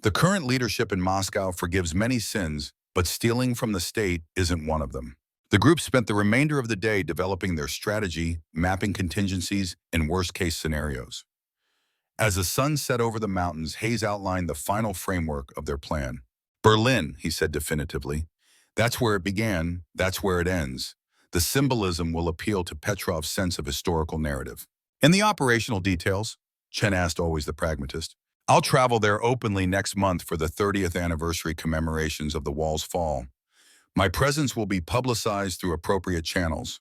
The current leadership in Moscow forgives many sins, but stealing from the state isn't one of them. The group spent the remainder of the day developing their strategy, mapping contingencies, and worst-case scenarios. As the sun set over the mountains, Hayes outlined the final framework of their plan. Berlin, he said definitively. That's where it began, that's where it ends. The symbolism will appeal to Petrov's sense of historical narrative. And the operational details? Chen asked, always the pragmatist. I'll travel there openly next month for the 30th anniversary commemorations of the wall's fall. My presence will be publicized through appropriate channels.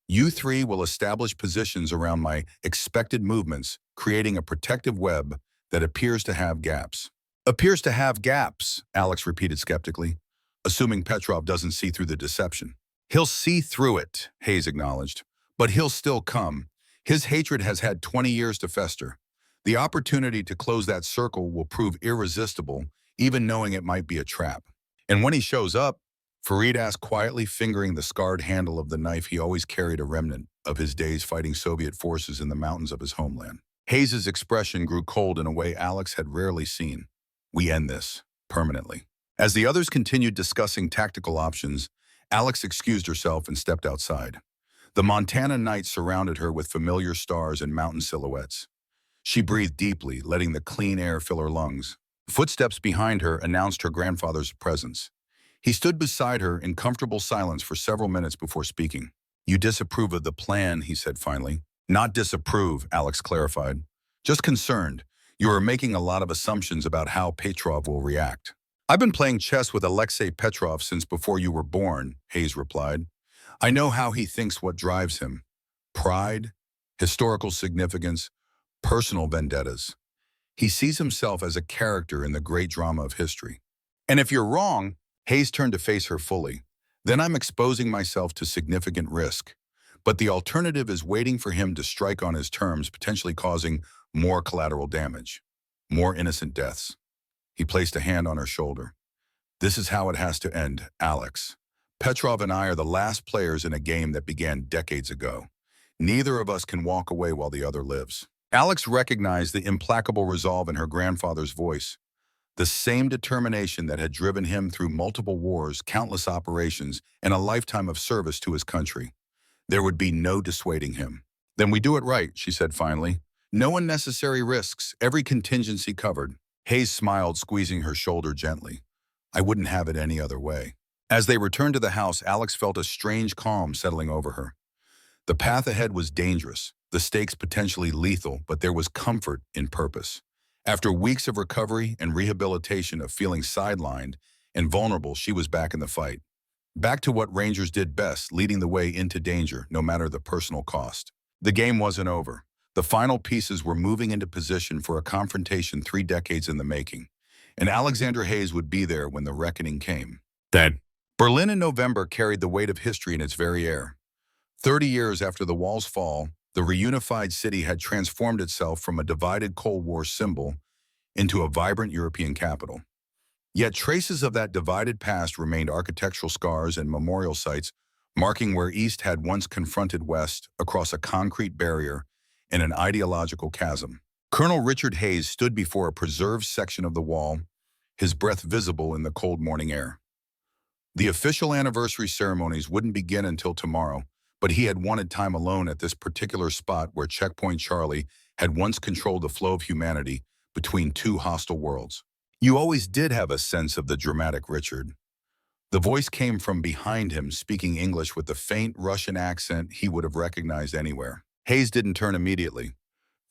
You three will establish positions around my expected movements, creating a protective web that appears to have gaps. Appears to have gaps, Alex repeated skeptically, assuming Petrov doesn't see through the deception. He'll see through it, Hayes acknowledged, but he'll still come. His hatred has had 20 years to fester. The opportunity to close that circle will prove irresistible, even knowing it might be a trap. And when he shows up, Fareed asked quietly, fingering the scarred handle of the knife he always carried, a remnant of his days fighting Soviet forces in the mountains of his homeland. Hayes' expression grew cold in a way Alex had rarely seen. We end this, permanently. As the others continued discussing tactical options, Alex excused herself and stepped outside. The Montana night surrounded her with familiar stars and mountain silhouettes. She breathed deeply, letting the clean air fill her lungs. Footsteps behind her announced her grandfather's presence. He stood beside her in comfortable silence for several minutes before speaking. "You disapprove of the plan," he said finally. "Not disapprove," Alex clarified. "Just concerned. You are making a lot of assumptions about how Petrov will react." "I've been playing chess with Alexei Petrov since before you were born," Hayes replied. "I know how he thinks, what drives him. Pride, historical significance, personal vendettas. He sees himself as a character in the great drama of history. And if you're wrong," Hayes turned to face her fully, "then I'm exposing myself to significant risk. But the alternative is waiting for him to strike on his terms, potentially causing more collateral damage, more innocent deaths." He placed a hand on her shoulder. "This is how it has to end, Alex. Petrov and I are the last players in a game that began decades ago. Neither of us can walk away while the other lives." Alex recognized the implacable resolve in her grandfather's voice, the same determination that had driven him through multiple wars, countless operations, and a lifetime of service to his country. There would be no dissuading him. "Then we do it right," she said finally. "No unnecessary risks, every contingency covered." Hayes smiled, squeezing her shoulder gently. "I wouldn't have it any other way." As they returned to the house, Alex felt a strange calm settling over her. The path ahead was dangerous, the stakes potentially lethal, but there was comfort in purpose. After weeks of recovery and rehabilitation of feeling sidelined and vulnerable, she was back in the fight. Back to what Rangers did best, leading the way into danger, no matter the personal cost. The game wasn't over. The final pieces were moving into position for a confrontation 3 decades in the making. And Alexander Hayes would be there when the reckoning came. Then, Berlin in November carried the weight of history in its very air. 30 years after the wall's fall, the reunified city had transformed itself from a divided Cold War symbol into a vibrant European capital. Yet traces of that divided past remained: architectural scars and memorial sites marking where East had once confronted West across a concrete barrier and an ideological chasm. Colonel Richard Hayes stood before a preserved section of the wall, his breath visible in the cold morning air. The official anniversary ceremonies wouldn't begin until tomorrow, but he had wanted time alone at this particular spot where Checkpoint Charlie had once controlled the flow of humanity between 2 hostile worlds. "You always did have a sense of the dramatic, Richard." The voice came from behind him, speaking English with the faint Russian accent he would have recognized anywhere. Hayes didn't turn immediately.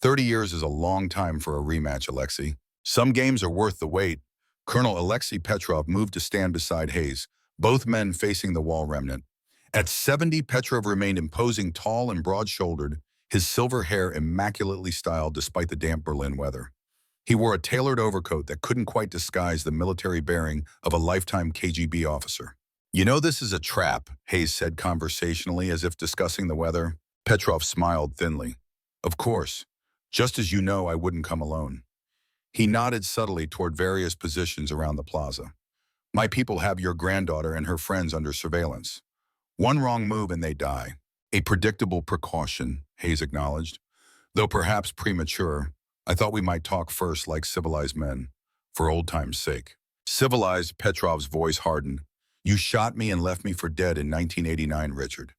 30 years is a long time for a rematch, Alexei. Some games are worth the wait. Colonel Alexei Petrov moved to stand beside Hayes, both men facing the wall remnant. At 70, Petrov remained imposing, tall and broad-shouldered, his silver hair immaculately styled despite the damp Berlin weather. He wore a tailored overcoat that couldn't quite disguise the military bearing of a lifetime KGB officer. "You know this is a trap," Hayes said conversationally as if discussing the weather. Petrov smiled thinly. "Of course. Just as you know I wouldn't come alone." He nodded subtly toward various positions around the plaza. "My people have your granddaughter and her friends under surveillance. One wrong move and they die." "A predictable precaution," Hayes acknowledged. "Though perhaps premature. I thought we might talk first like civilized men, for old time's sake." "Civilized," Petrov's voice hardened. "You shot me and left me for dead in 1989, Richard.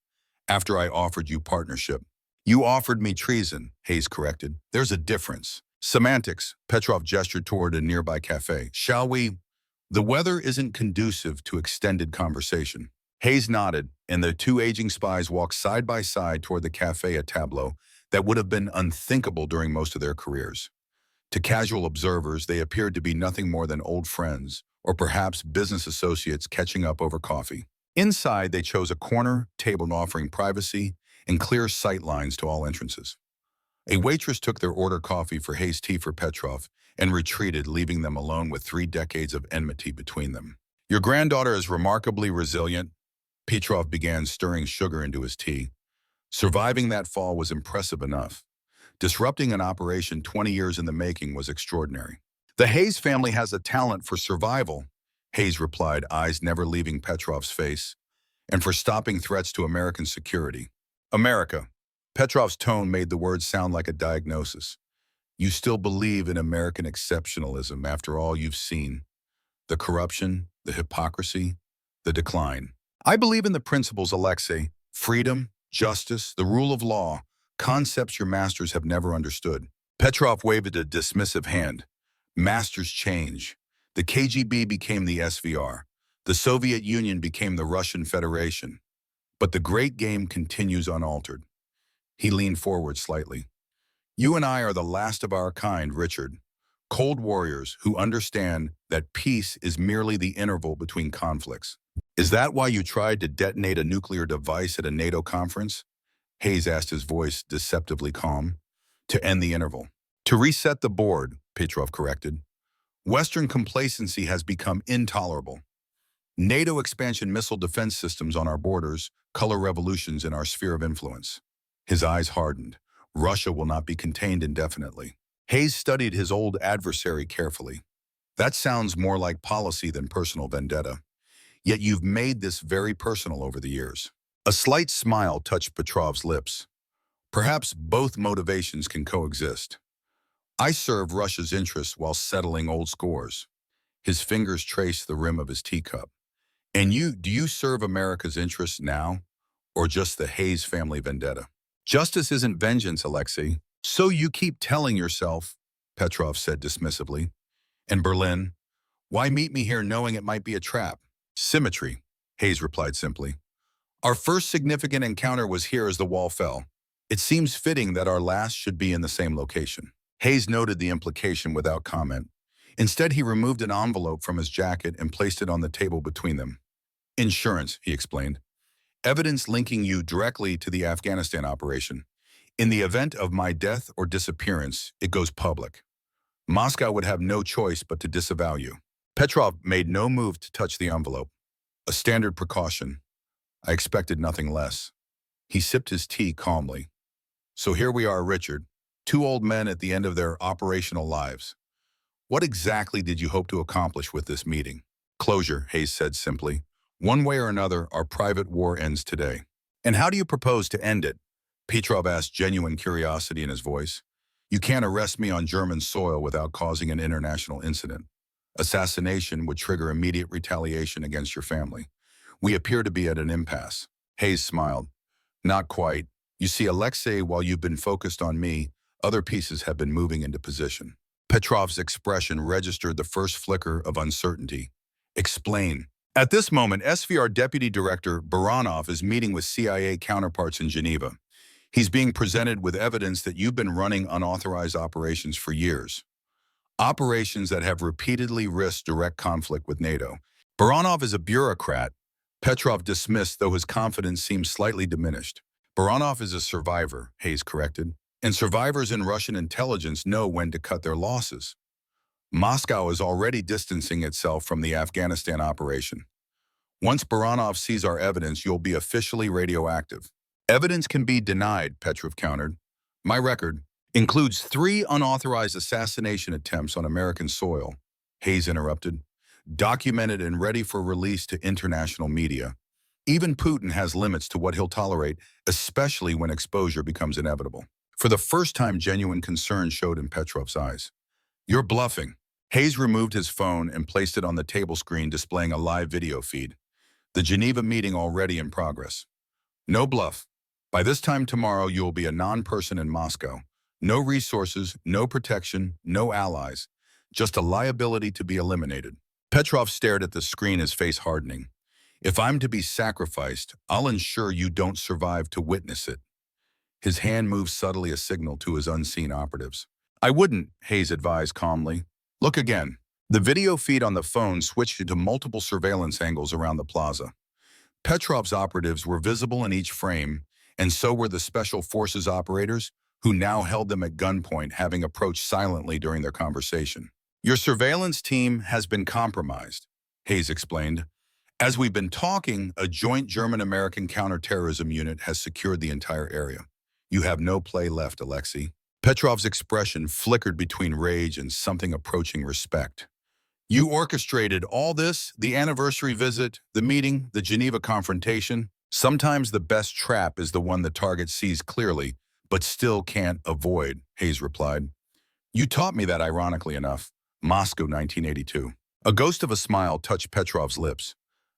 After I offered you partnership." "You offered me treason," Hayes corrected. "There's a difference." "Semantics," Petrov gestured toward a nearby cafe. "Shall we?" "The weather isn't conducive to extended conversation." Hayes nodded, and the 2 aging spies walked side by side toward the cafe, a tableau that would have been unthinkable during most of their careers. To casual observers, they appeared to be nothing more than old friends, or perhaps business associates catching up over coffee. Inside, they chose a corner table offering privacy and clear sight lines to all entrances. A waitress took their order: coffee for Hayes, tea for Petrov, and retreated, leaving them alone with 3 decades of enmity between them. "Your granddaughter is remarkably resilient." Petrov began stirring sugar into his tea. "Surviving that fall was impressive enough. Disrupting an operation 20 years in the making was extraordinary." "The Hayes family has a talent for survival," Hayes replied, eyes never leaving Petrov's face, "and for stopping threats to American security." "America." Petrov's tone made the words sound like a diagnosis. "You still believe in American exceptionalism after all you've seen? The corruption, the hypocrisy, the decline." I believe in the principles, Alexei. Freedom, justice, the rule of law, concepts your masters have never understood. Petrov waved a dismissive hand. Masters change. The KGB became the SVR. The Soviet Union became the Russian Federation. But the great game continues unaltered. He leaned forward slightly. You and I are the last of our kind, Richard. Cold warriors who understand that peace is merely the interval between conflicts. Is that why you tried to detonate a nuclear device at a NATO conference? Hayes asked, his voice deceptively calm. To end the interval. To reset the board, Petrov corrected. Western complacency has become intolerable. NATO expansion missile defense systems on our borders, color revolutions in our sphere of influence. His eyes hardened. Russia will not be contained indefinitely. Hayes studied his old adversary carefully. That sounds more like policy than personal vendetta. Yet you've made this very personal over the years. A slight smile touched Petrov's lips. Perhaps both motivations can coexist. I serve Russia's interests while settling old scores. His fingers traced the rim of his teacup. And do you serve America's interests now, or just the Hayes family vendetta? Justice isn't vengeance, Alexei. So you keep telling yourself, Petrov said dismissively. And Berlin, why meet me here knowing it might be a trap? Symmetry, Hayes replied simply. Our first significant encounter was here as the wall fell. It seems fitting that our last should be in the same location. Hayes noted the implication without comment. Instead, he removed an envelope from his jacket and placed it on the table between them. Insurance, he explained. Evidence linking you directly to the Afghanistan operation. In the event of my death or disappearance, it goes public. Moscow would have no choice but to disavow you. Petrov made no move to touch the envelope. A standard precaution. I expected nothing less. He sipped his tea calmly. So here we are, Richard, two old men at the end of their operational lives. What exactly did you hope to accomplish with this meeting? Closure, Hayes said simply. One way or another, our private war ends today. And how do you propose to end it? Petrov asked, genuine curiosity in his voice. You can't arrest me on German soil without causing an international incident. Assassination would trigger immediate retaliation against your family. We appear to be at an impasse. Hayes smiled. Not quite. You see, Alexei, while you've been focused on me, other pieces have been moving into position. Petrov's expression registered the first flicker of uncertainty. Explain. At this moment, SVR Deputy Director Baranov is meeting with CIA counterparts in Geneva. He's being presented with evidence that you've been running unauthorized operations for years. Operations that have repeatedly risked direct conflict with NATO. Baranov is a bureaucrat. Petrov dismissed, though his confidence seemed slightly diminished. Baranov is a survivor, Hayes corrected. And survivors in Russian intelligence know when to cut their losses. Moscow is already distancing itself from the Afghanistan operation. Once Baranov sees our evidence, you'll be officially radioactive. Evidence can be denied, Petrov countered. My record includes 3 unauthorized assassination attempts on American soil, Hayes interrupted, documented and ready for release to international media. Even Putin has limits to what he'll tolerate, especially when exposure becomes inevitable. For the first time, genuine concern showed in Petrov's eyes. You're bluffing. Hayes removed his phone and placed it on the table screen, displaying a live video feed. The Geneva meeting already in progress. No bluff. By this time tomorrow, you will be a non-person in Moscow. No resources, no protection, no allies. Just a liability to be eliminated. Petrov stared at the screen, his face hardening. If I'm to be sacrificed, I'll ensure you don't survive to witness it. His hand moved subtly, a signal to his unseen operatives. I wouldn't, Hayes advised calmly. Look again. The video feed on the phone switched into multiple surveillance angles around the plaza. Petrov's operatives were visible in each frame, and so were the Special Forces operators, who now held them at gunpoint, having approached silently during their conversation. Your surveillance team has been compromised, Hayes explained. As we've been talking, a joint German-American counterterrorism unit has secured the entire area. You have no play left, Alexei. Petrov's expression flickered between rage and something approaching respect. You orchestrated all this, the anniversary visit, the meeting, the Geneva confrontation. Sometimes the best trap is the one the target sees clearly, but still can't avoid, Hayes replied. You taught me that, ironically enough. Moscow, 1982. A ghost of a smile touched Petrov's lips.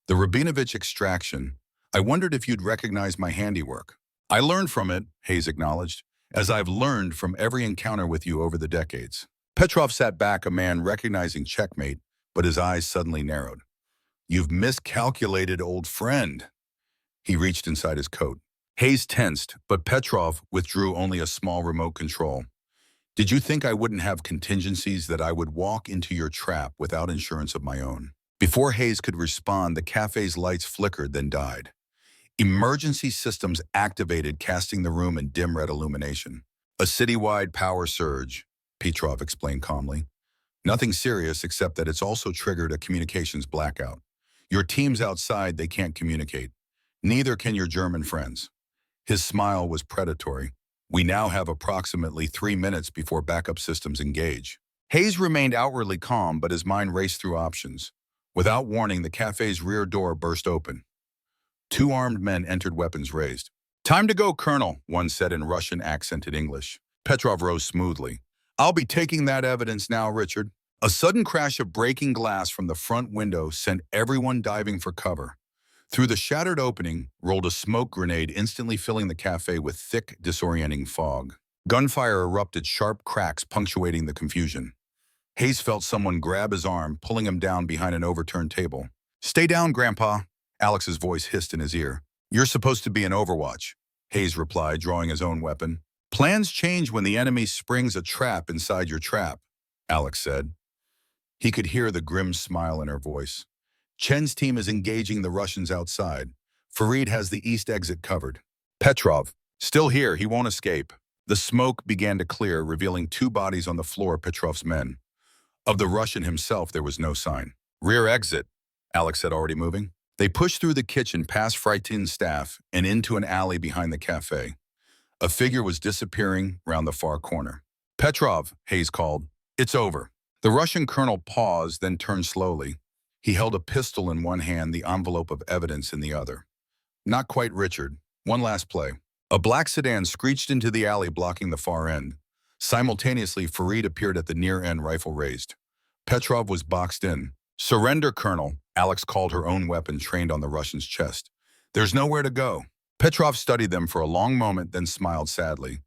The Rabinovich extraction. I wondered if you'd recognize my handiwork. I learned from it, Hayes acknowledged, as I've learned from every encounter with you over the decades. Petrov sat back, a man recognizing checkmate, but his eyes suddenly narrowed. You've miscalculated, old friend. He reached inside his coat. Hayes tensed, but Petrov withdrew only a small remote control. Did you think I wouldn't have contingencies, that I would walk into your trap without insurance of my own? Before Hayes could respond, the cafe's lights flickered, then died. Emergency systems activated, casting the room in dim red illumination. A citywide power surge, Petrov explained calmly. Nothing serious, except that it's also triggered a communications blackout. Your team's outside, they can't communicate. Neither can your German friends. His smile was predatory. We now have approximately 3 minutes before backup systems engage. Hayes remained outwardly calm, but his mind raced through options. Without warning, the cafe's rear door burst open. 2 armed men entered, weapons raised. Time to go, Colonel, one said in Russian accented English. Petrov rose smoothly. I'll be taking that evidence now, Richard. A sudden crash of breaking glass from the front window sent everyone diving for cover. Through the shattered opening rolled a smoke grenade, instantly filling the cafe with thick, disorienting fog. Gunfire erupted, sharp cracks punctuating the confusion. Hayes felt someone grab his arm, pulling him down behind an overturned table. Stay down, Grandpa, Alex's voice hissed in his ear. You're supposed to be in Overwatch, Hayes replied, drawing his own weapon. Plans change when the enemy springs a trap inside your trap, Alex said. He could hear the grim smile in her voice. Chen's team is engaging the Russians outside. Farid has the east exit covered. Petrov, still here, he won't escape. The smoke began to clear, revealing 2 bodies on the floor, Petrov's men. Of the Russian himself, there was no sign. Rear exit, Alex said, already moving. They pushed through the kitchen, past frightened staff, and into an alley behind the cafe. A figure was disappearing round the far corner. Petrov, Hayes called. It's over. The Russian colonel paused, then turned slowly. He held a pistol in one hand, the envelope of evidence in the other. Not quite, Richard. One last play. A black sedan screeched into the alley, blocking the far end. Simultaneously, Farid appeared at the near end, rifle raised. Petrov was boxed in. Surrender, Colonel, Alex called, her own weapon trained on the Russian's chest. There's nowhere to go. Petrov studied them for a long moment, then smiled sadly.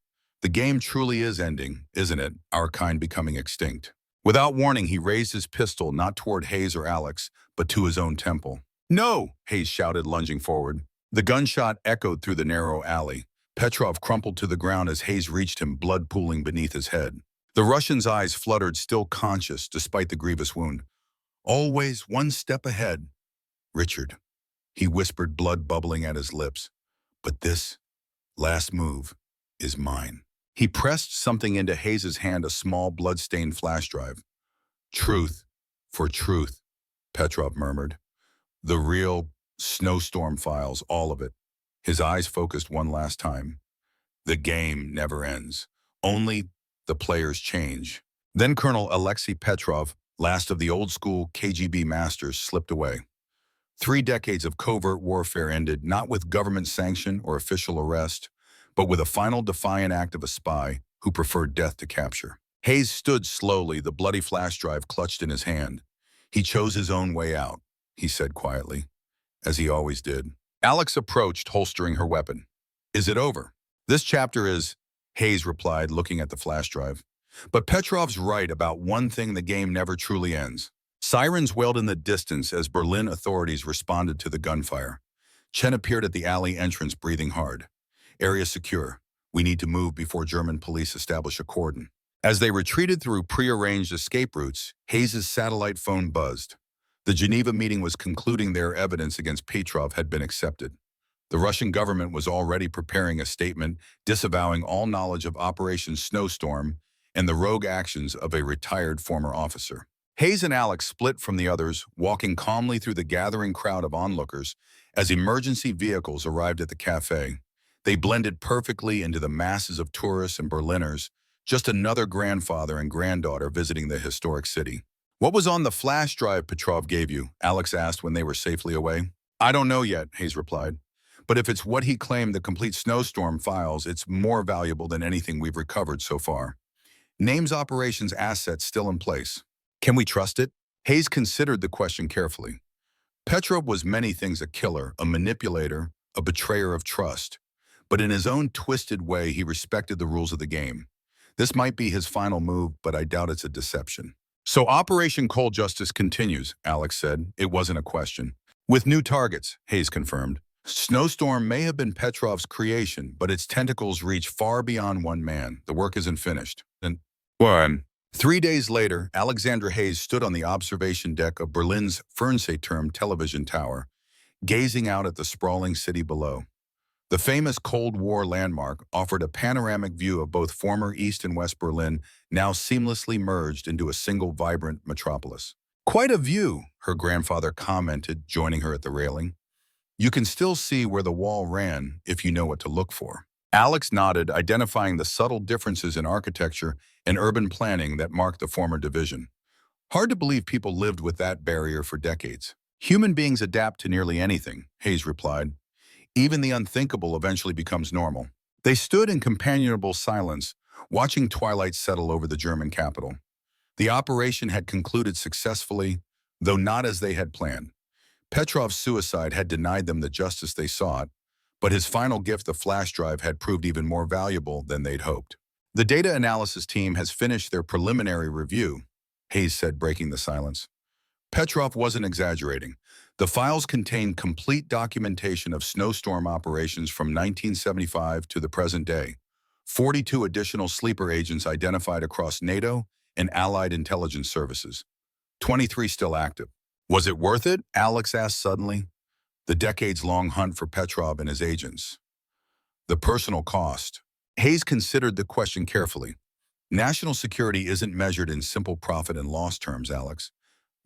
The game truly is ending, isn't it? Our kind becoming extinct. Without warning, he raised his pistol, not toward Hayes or Alex, but to his own temple. No, Hayes shouted, lunging forward. The gunshot echoed through the narrow alley. Petrov crumpled to the ground as Hayes reached him, blood pooling beneath his head. The Russian's eyes fluttered, still conscious despite the grievous wound. Always one step ahead. Richard, he whispered, blood bubbling at his lips. But this last move is mine. He pressed something into Hayes's hand, a small blood-stained flash drive. Truth for truth, Petrov murmured. The real snowstorm files, all of it. His eyes focused one last time. The game never ends. Only the players change. Then Colonel Alexei Petrov, last of the old-school KGB masters, slipped away. 3 decades of covert warfare ended not with government sanction or official arrest, but with a final defiant act of a spy who preferred death to capture. Hayes stood slowly, the bloody flash drive clutched in his hand. He chose his own way out, he said quietly, as he always did. Alex approached, holstering her weapon. Is it over? This chapter is, Hayes replied, looking at the flash drive. But Petrov's right about one thing: the game never truly ends. Sirens wailed in the distance as Berlin authorities responded to the gunfire. Chen appeared at the alley entrance, breathing hard. Area secure. We need to move before German police establish a cordon. As they retreated through prearranged escape routes, Hayes' satellite phone buzzed. The Geneva meeting was concluding their evidence against Petrov had been accepted. The Russian government was already preparing a statement disavowing all knowledge of Operation Snowstorm and the rogue actions of a retired former officer. Hayes and Alex split from the others, walking calmly through the gathering crowd of onlookers as emergency vehicles arrived at the cafe. They blended perfectly into the masses of tourists and Berliners, just another grandfather and granddaughter visiting the historic city. What was on the flash drive Petrov gave you? Alex asked when they were safely away. I don't know yet, Hayes replied. But if it's what he claimed, the complete snowstorm files, it's more valuable than anything we've recovered so far. Names, operations, assets still in place. Can we trust it? Hayes considered the question carefully. Petrov was many things: a killer, a manipulator, a betrayer of trust. But in his own twisted way, he respected the rules of the game. This might be his final move, but I doubt it's a deception. So Operation Cold Justice continues, Alex said. It wasn't a question. With new targets, Hayes confirmed. Snowstorm may have been Petrov's creation, but its tentacles reach far beyond one man. The work isn't finished. And one. 3 days later, Alexandra Hayes stood on the observation deck of Berlin's Fernsehturm television tower, gazing out at the sprawling city below. The famous Cold War landmark offered a panoramic view of both former East and West Berlin, now seamlessly merged into a single vibrant metropolis. Quite a view, her grandfather commented, joining her at the railing. You can still see where the wall ran if you know what to look for. Alex nodded, identifying the subtle differences in architecture and urban planning that marked the former division. Hard to believe people lived with that barrier for decades. Human beings adapt to nearly anything, Hayes replied. Even the unthinkable eventually becomes normal. They stood in companionable silence, watching twilight settle over the German capital. The operation had concluded successfully, though not as they had planned. Petrov's suicide had denied them the justice they sought, but his final gift, the flash drive, had proved even more valuable than they'd hoped. The data analysis team has finished their preliminary review, Hayes said, breaking the silence. Petrov wasn't exaggerating. The files contain complete documentation of snowstorm operations from 1975 to the present day. 42 additional sleeper agents identified across NATO and allied intelligence services. 23 still active. Was it worth it? Alex asked suddenly. The decades-long hunt for Petrov and his agents. The personal cost. Hayes considered the question carefully. National security isn't measured in simple profit and loss terms, Alex.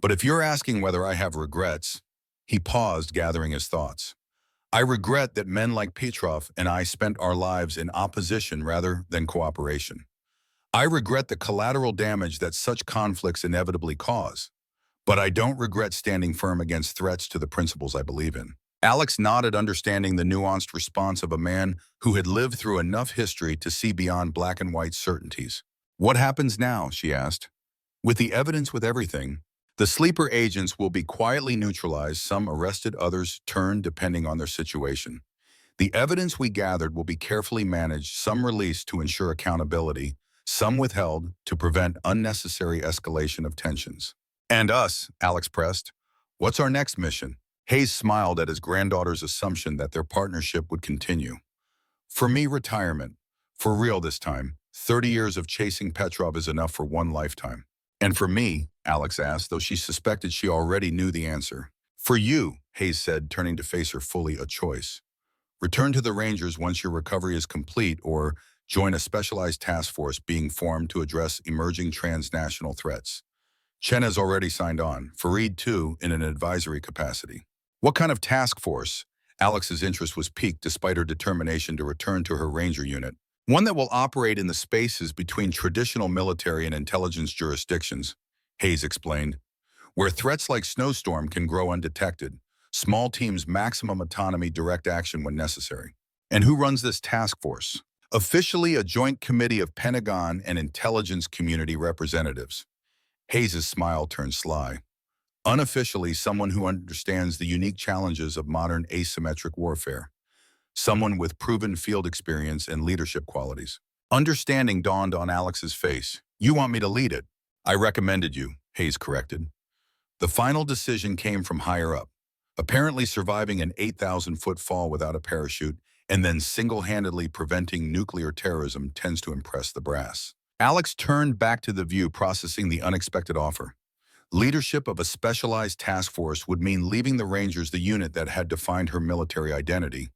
But if you're asking whether I have regrets, he paused, gathering his thoughts. I regret that men like Petrov and I spent our lives in opposition rather than cooperation. I regret the collateral damage that such conflicts inevitably cause. But I don't regret standing firm against threats to the principles I believe in. Alex nodded, understanding the nuanced response of a man who had lived through enough history to see beyond black and white certainties. What happens now? She asked. With the evidence, with everything, the sleeper agents will be quietly neutralized, some arrested, others turned depending on their situation. The evidence we gathered will be carefully managed, some released to ensure accountability, some withheld to prevent unnecessary escalation of tensions. And us, Alex pressed. What's our next mission? Hayes smiled at his granddaughter's assumption that their partnership would continue. For me, retirement. For real this time. 30 years of chasing Petrov is enough for one lifetime. And for me, Alex asked, though she suspected she already knew the answer. For you, Hayes said, turning to face her fully, a choice. Return to the Rangers once your recovery is complete, or join a specialized task force being formed to address emerging transnational threats. Chen has already signed on, Fareed too, in an advisory capacity. What kind of task force? Alex's interest was piqued despite her determination to return to her Ranger unit. One that will operate in the spaces between traditional military and intelligence jurisdictions, Hayes explained, where threats like snowstorm can grow undetected. Small teams, maximum autonomy, direct action when necessary. And who runs this task force? Officially, a joint committee of Pentagon and intelligence community representatives. Hayes' smile turned sly. Unofficially, someone who understands the unique challenges of modern asymmetric warfare. Someone with proven field experience and leadership qualities. Understanding dawned on Alex's face. You want me to lead it? I recommended you, Hayes corrected. The final decision came from higher up. Apparently surviving an 8,000-foot fall without a parachute and then single-handedly preventing nuclear terrorism tends to impress the brass. Alex turned back to the view, processing the unexpected offer. Leadership of a specialized task force would mean leaving the Rangers, the unit that had defined her military identity,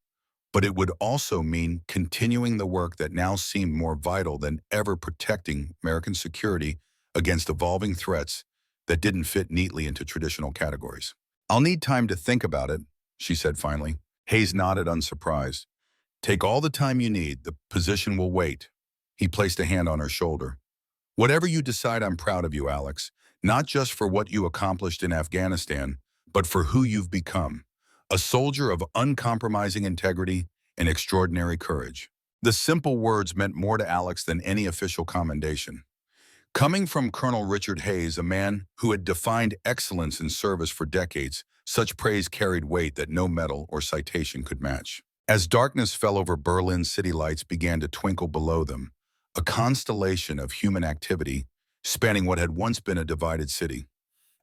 but it would also mean continuing the work that now seemed more vital than ever, protecting American security against evolving threats that didn't fit neatly into traditional categories. I'll need time to think about it, she said finally. Hayes nodded, unsurprised. Take all the time you need. The position will wait. He placed a hand on her shoulder. Whatever you decide, I'm proud of you, Alex, not just for what you accomplished in Afghanistan, but for who you've become, a soldier of uncompromising integrity and extraordinary courage. The simple words meant more to Alex than any official commendation. Coming from Colonel Richard Hayes, a man who had defined excellence in service for decades, such praise carried weight that no medal or citation could match. As darkness fell over Berlin, city lights began to twinkle below them, a constellation of human activity spanning what had once been a divided city.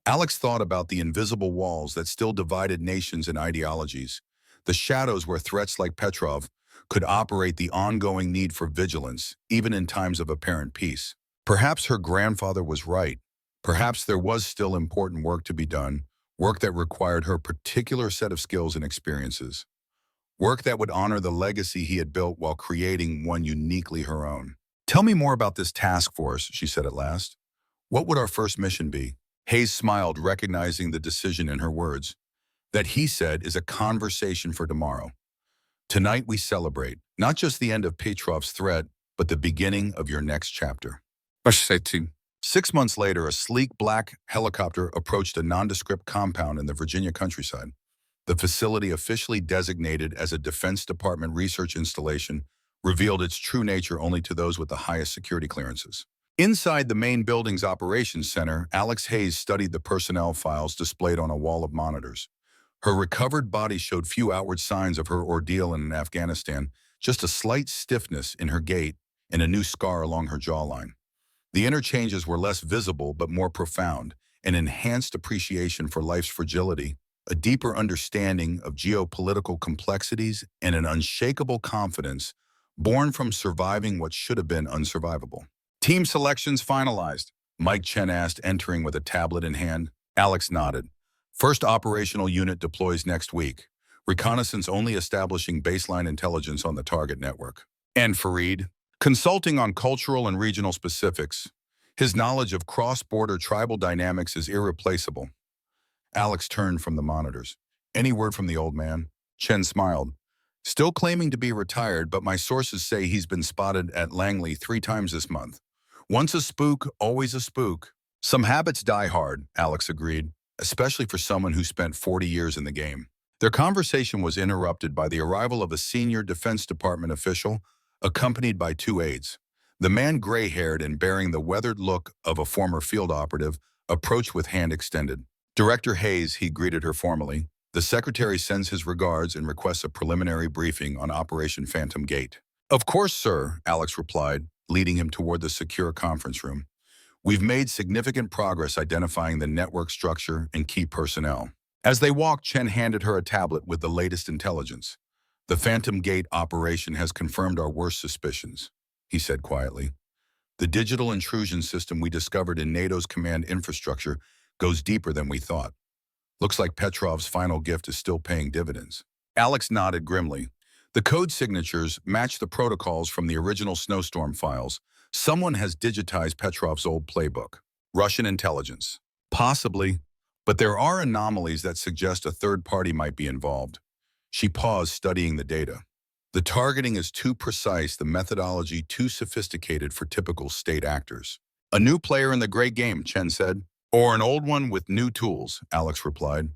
Alex thought about the invisible walls that still divided nations and ideologies, the shadows where threats like Petrov could operate, the ongoing need for vigilance, even in times of apparent peace. Perhaps her grandfather was right. Perhaps there was still important work to be done, work that required her particular set of skills and experiences, work that would honor the legacy he had built while creating one uniquely her own. "Tell me more about this task force," she said at last. "What would our first mission be?" Hayes smiled, recognizing the decision in her words. "That," he said, "is a conversation for tomorrow. Tonight we celebrate, not just the end of Petrov's threat, but the beginning of your next chapter." 6 months later, a sleek black helicopter approached a nondescript compound in the Virginia countryside. The facility, officially designated as a Defense Department research installation, revealed its true nature only to those with the highest security clearances. Inside the main building's operations center, Alex Hayes studied the personnel files displayed on a wall of monitors. Her recovered body showed few outward signs of her ordeal in Afghanistan, just a slight stiffness in her gait and a new scar along her jawline. The inner changes were less visible but more profound, an enhanced appreciation for life's fragility, a deeper understanding of geopolitical complexities, and an unshakable confidence born from surviving what should have been unsurvivable. "Team selections finalized," Mike Chen asked, entering with a tablet in hand. Alex nodded. "First operational unit deploys next week. Reconnaissance only establishing baseline intelligence on the target network." And Fareed? "Consulting on cultural and regional specifics. His knowledge of cross-border tribal dynamics is irreplaceable." Alex turned from the monitors. "Any word from the old man?" Chen smiled. "Still claiming to be retired, but my sources say he's been spotted at Langley 3 times this month. Once a spook, always a spook." "Some habits die hard," Alex agreed, "especially for someone who spent 40 years in the game." Their conversation was interrupted by the arrival of a senior Defense Department official, accompanied by 2 aides. The man, gray-haired and bearing the weathered look of a former field operative, approached with hand extended. "Director Hayes," he greeted her formally. "The Secretary sends his regards and requests a preliminary briefing on Operation Phantom Gate." "Of course, sir," Alex replied, leading him toward the secure conference room. "We've made significant progress identifying the network structure and key personnel." As they walked, Chen handed her a tablet with the latest intelligence. "The Phantom Gate operation has confirmed our worst suspicions," he said quietly. "The digital intrusion system we discovered in NATO's command infrastructure goes deeper than we thought. Looks like Petrov's final gift is still paying dividends." Alex nodded grimly. "The code signatures match the protocols from the original Snowstorm files. Someone has digitized Petrov's old playbook." "Russian intelligence?" "Possibly, but there are anomalies that suggest a third party might be involved." She paused, studying the data. "The targeting is too precise, the methodology too sophisticated for typical state actors." "A new player in the great game," Chen said. "Or an old one with new tools," Alex replied.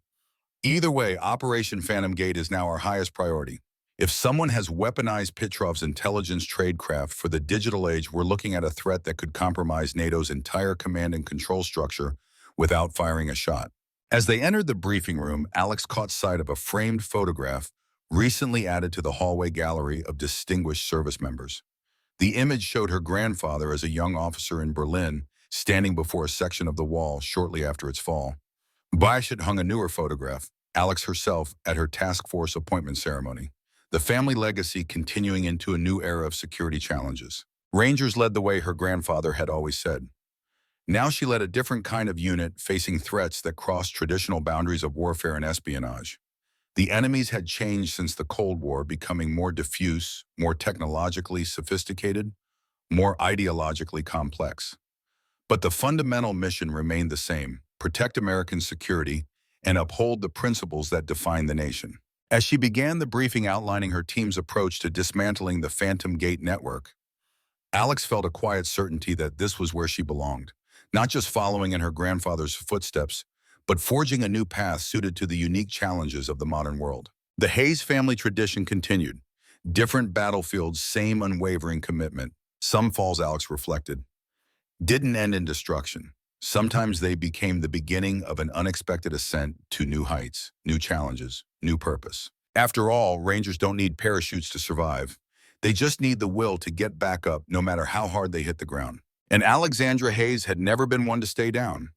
"Either way, Operation Phantom Gate is now our highest priority. If someone has weaponized Petrov's intelligence tradecraft for the digital age, we're looking at a threat that could compromise NATO's entire command and control structure without firing a shot." As they entered the briefing room, Alex caught sight of a framed photograph recently added to the hallway gallery of distinguished service members. The image showed her grandfather as a young officer in Berlin, standing before a section of the wall shortly after its fall. By it hung a newer photograph, Alex herself at her task force appointment ceremony. The family legacy continuing into a new era of security challenges. Rangers led the way, her grandfather had always said. Now she led a different kind of unit, facing threats that crossed traditional boundaries of warfare and espionage. The enemies had changed since the Cold War, becoming more diffuse, more technologically sophisticated, more ideologically complex. But the fundamental mission remained the same: protect American security and uphold the principles that define the nation. As she began the briefing outlining her team's approach to dismantling the Phantom Gate network, Alex felt a quiet certainty that this was where she belonged, not just following in her grandfather's footsteps, but forging a new path suited to the unique challenges of the modern world. The Hayes family tradition continued. Different battlefields, same unwavering commitment. Some falls, Alex reflected. didn't end in destruction. Sometimes they became the beginning of an unexpected ascent to new heights, new challenges, new purpose. After all, Rangers don't need parachutes to survive. They just need the will to get back up no matter how hard they hit the ground. And Alexandra Hayes had never been one to stay down.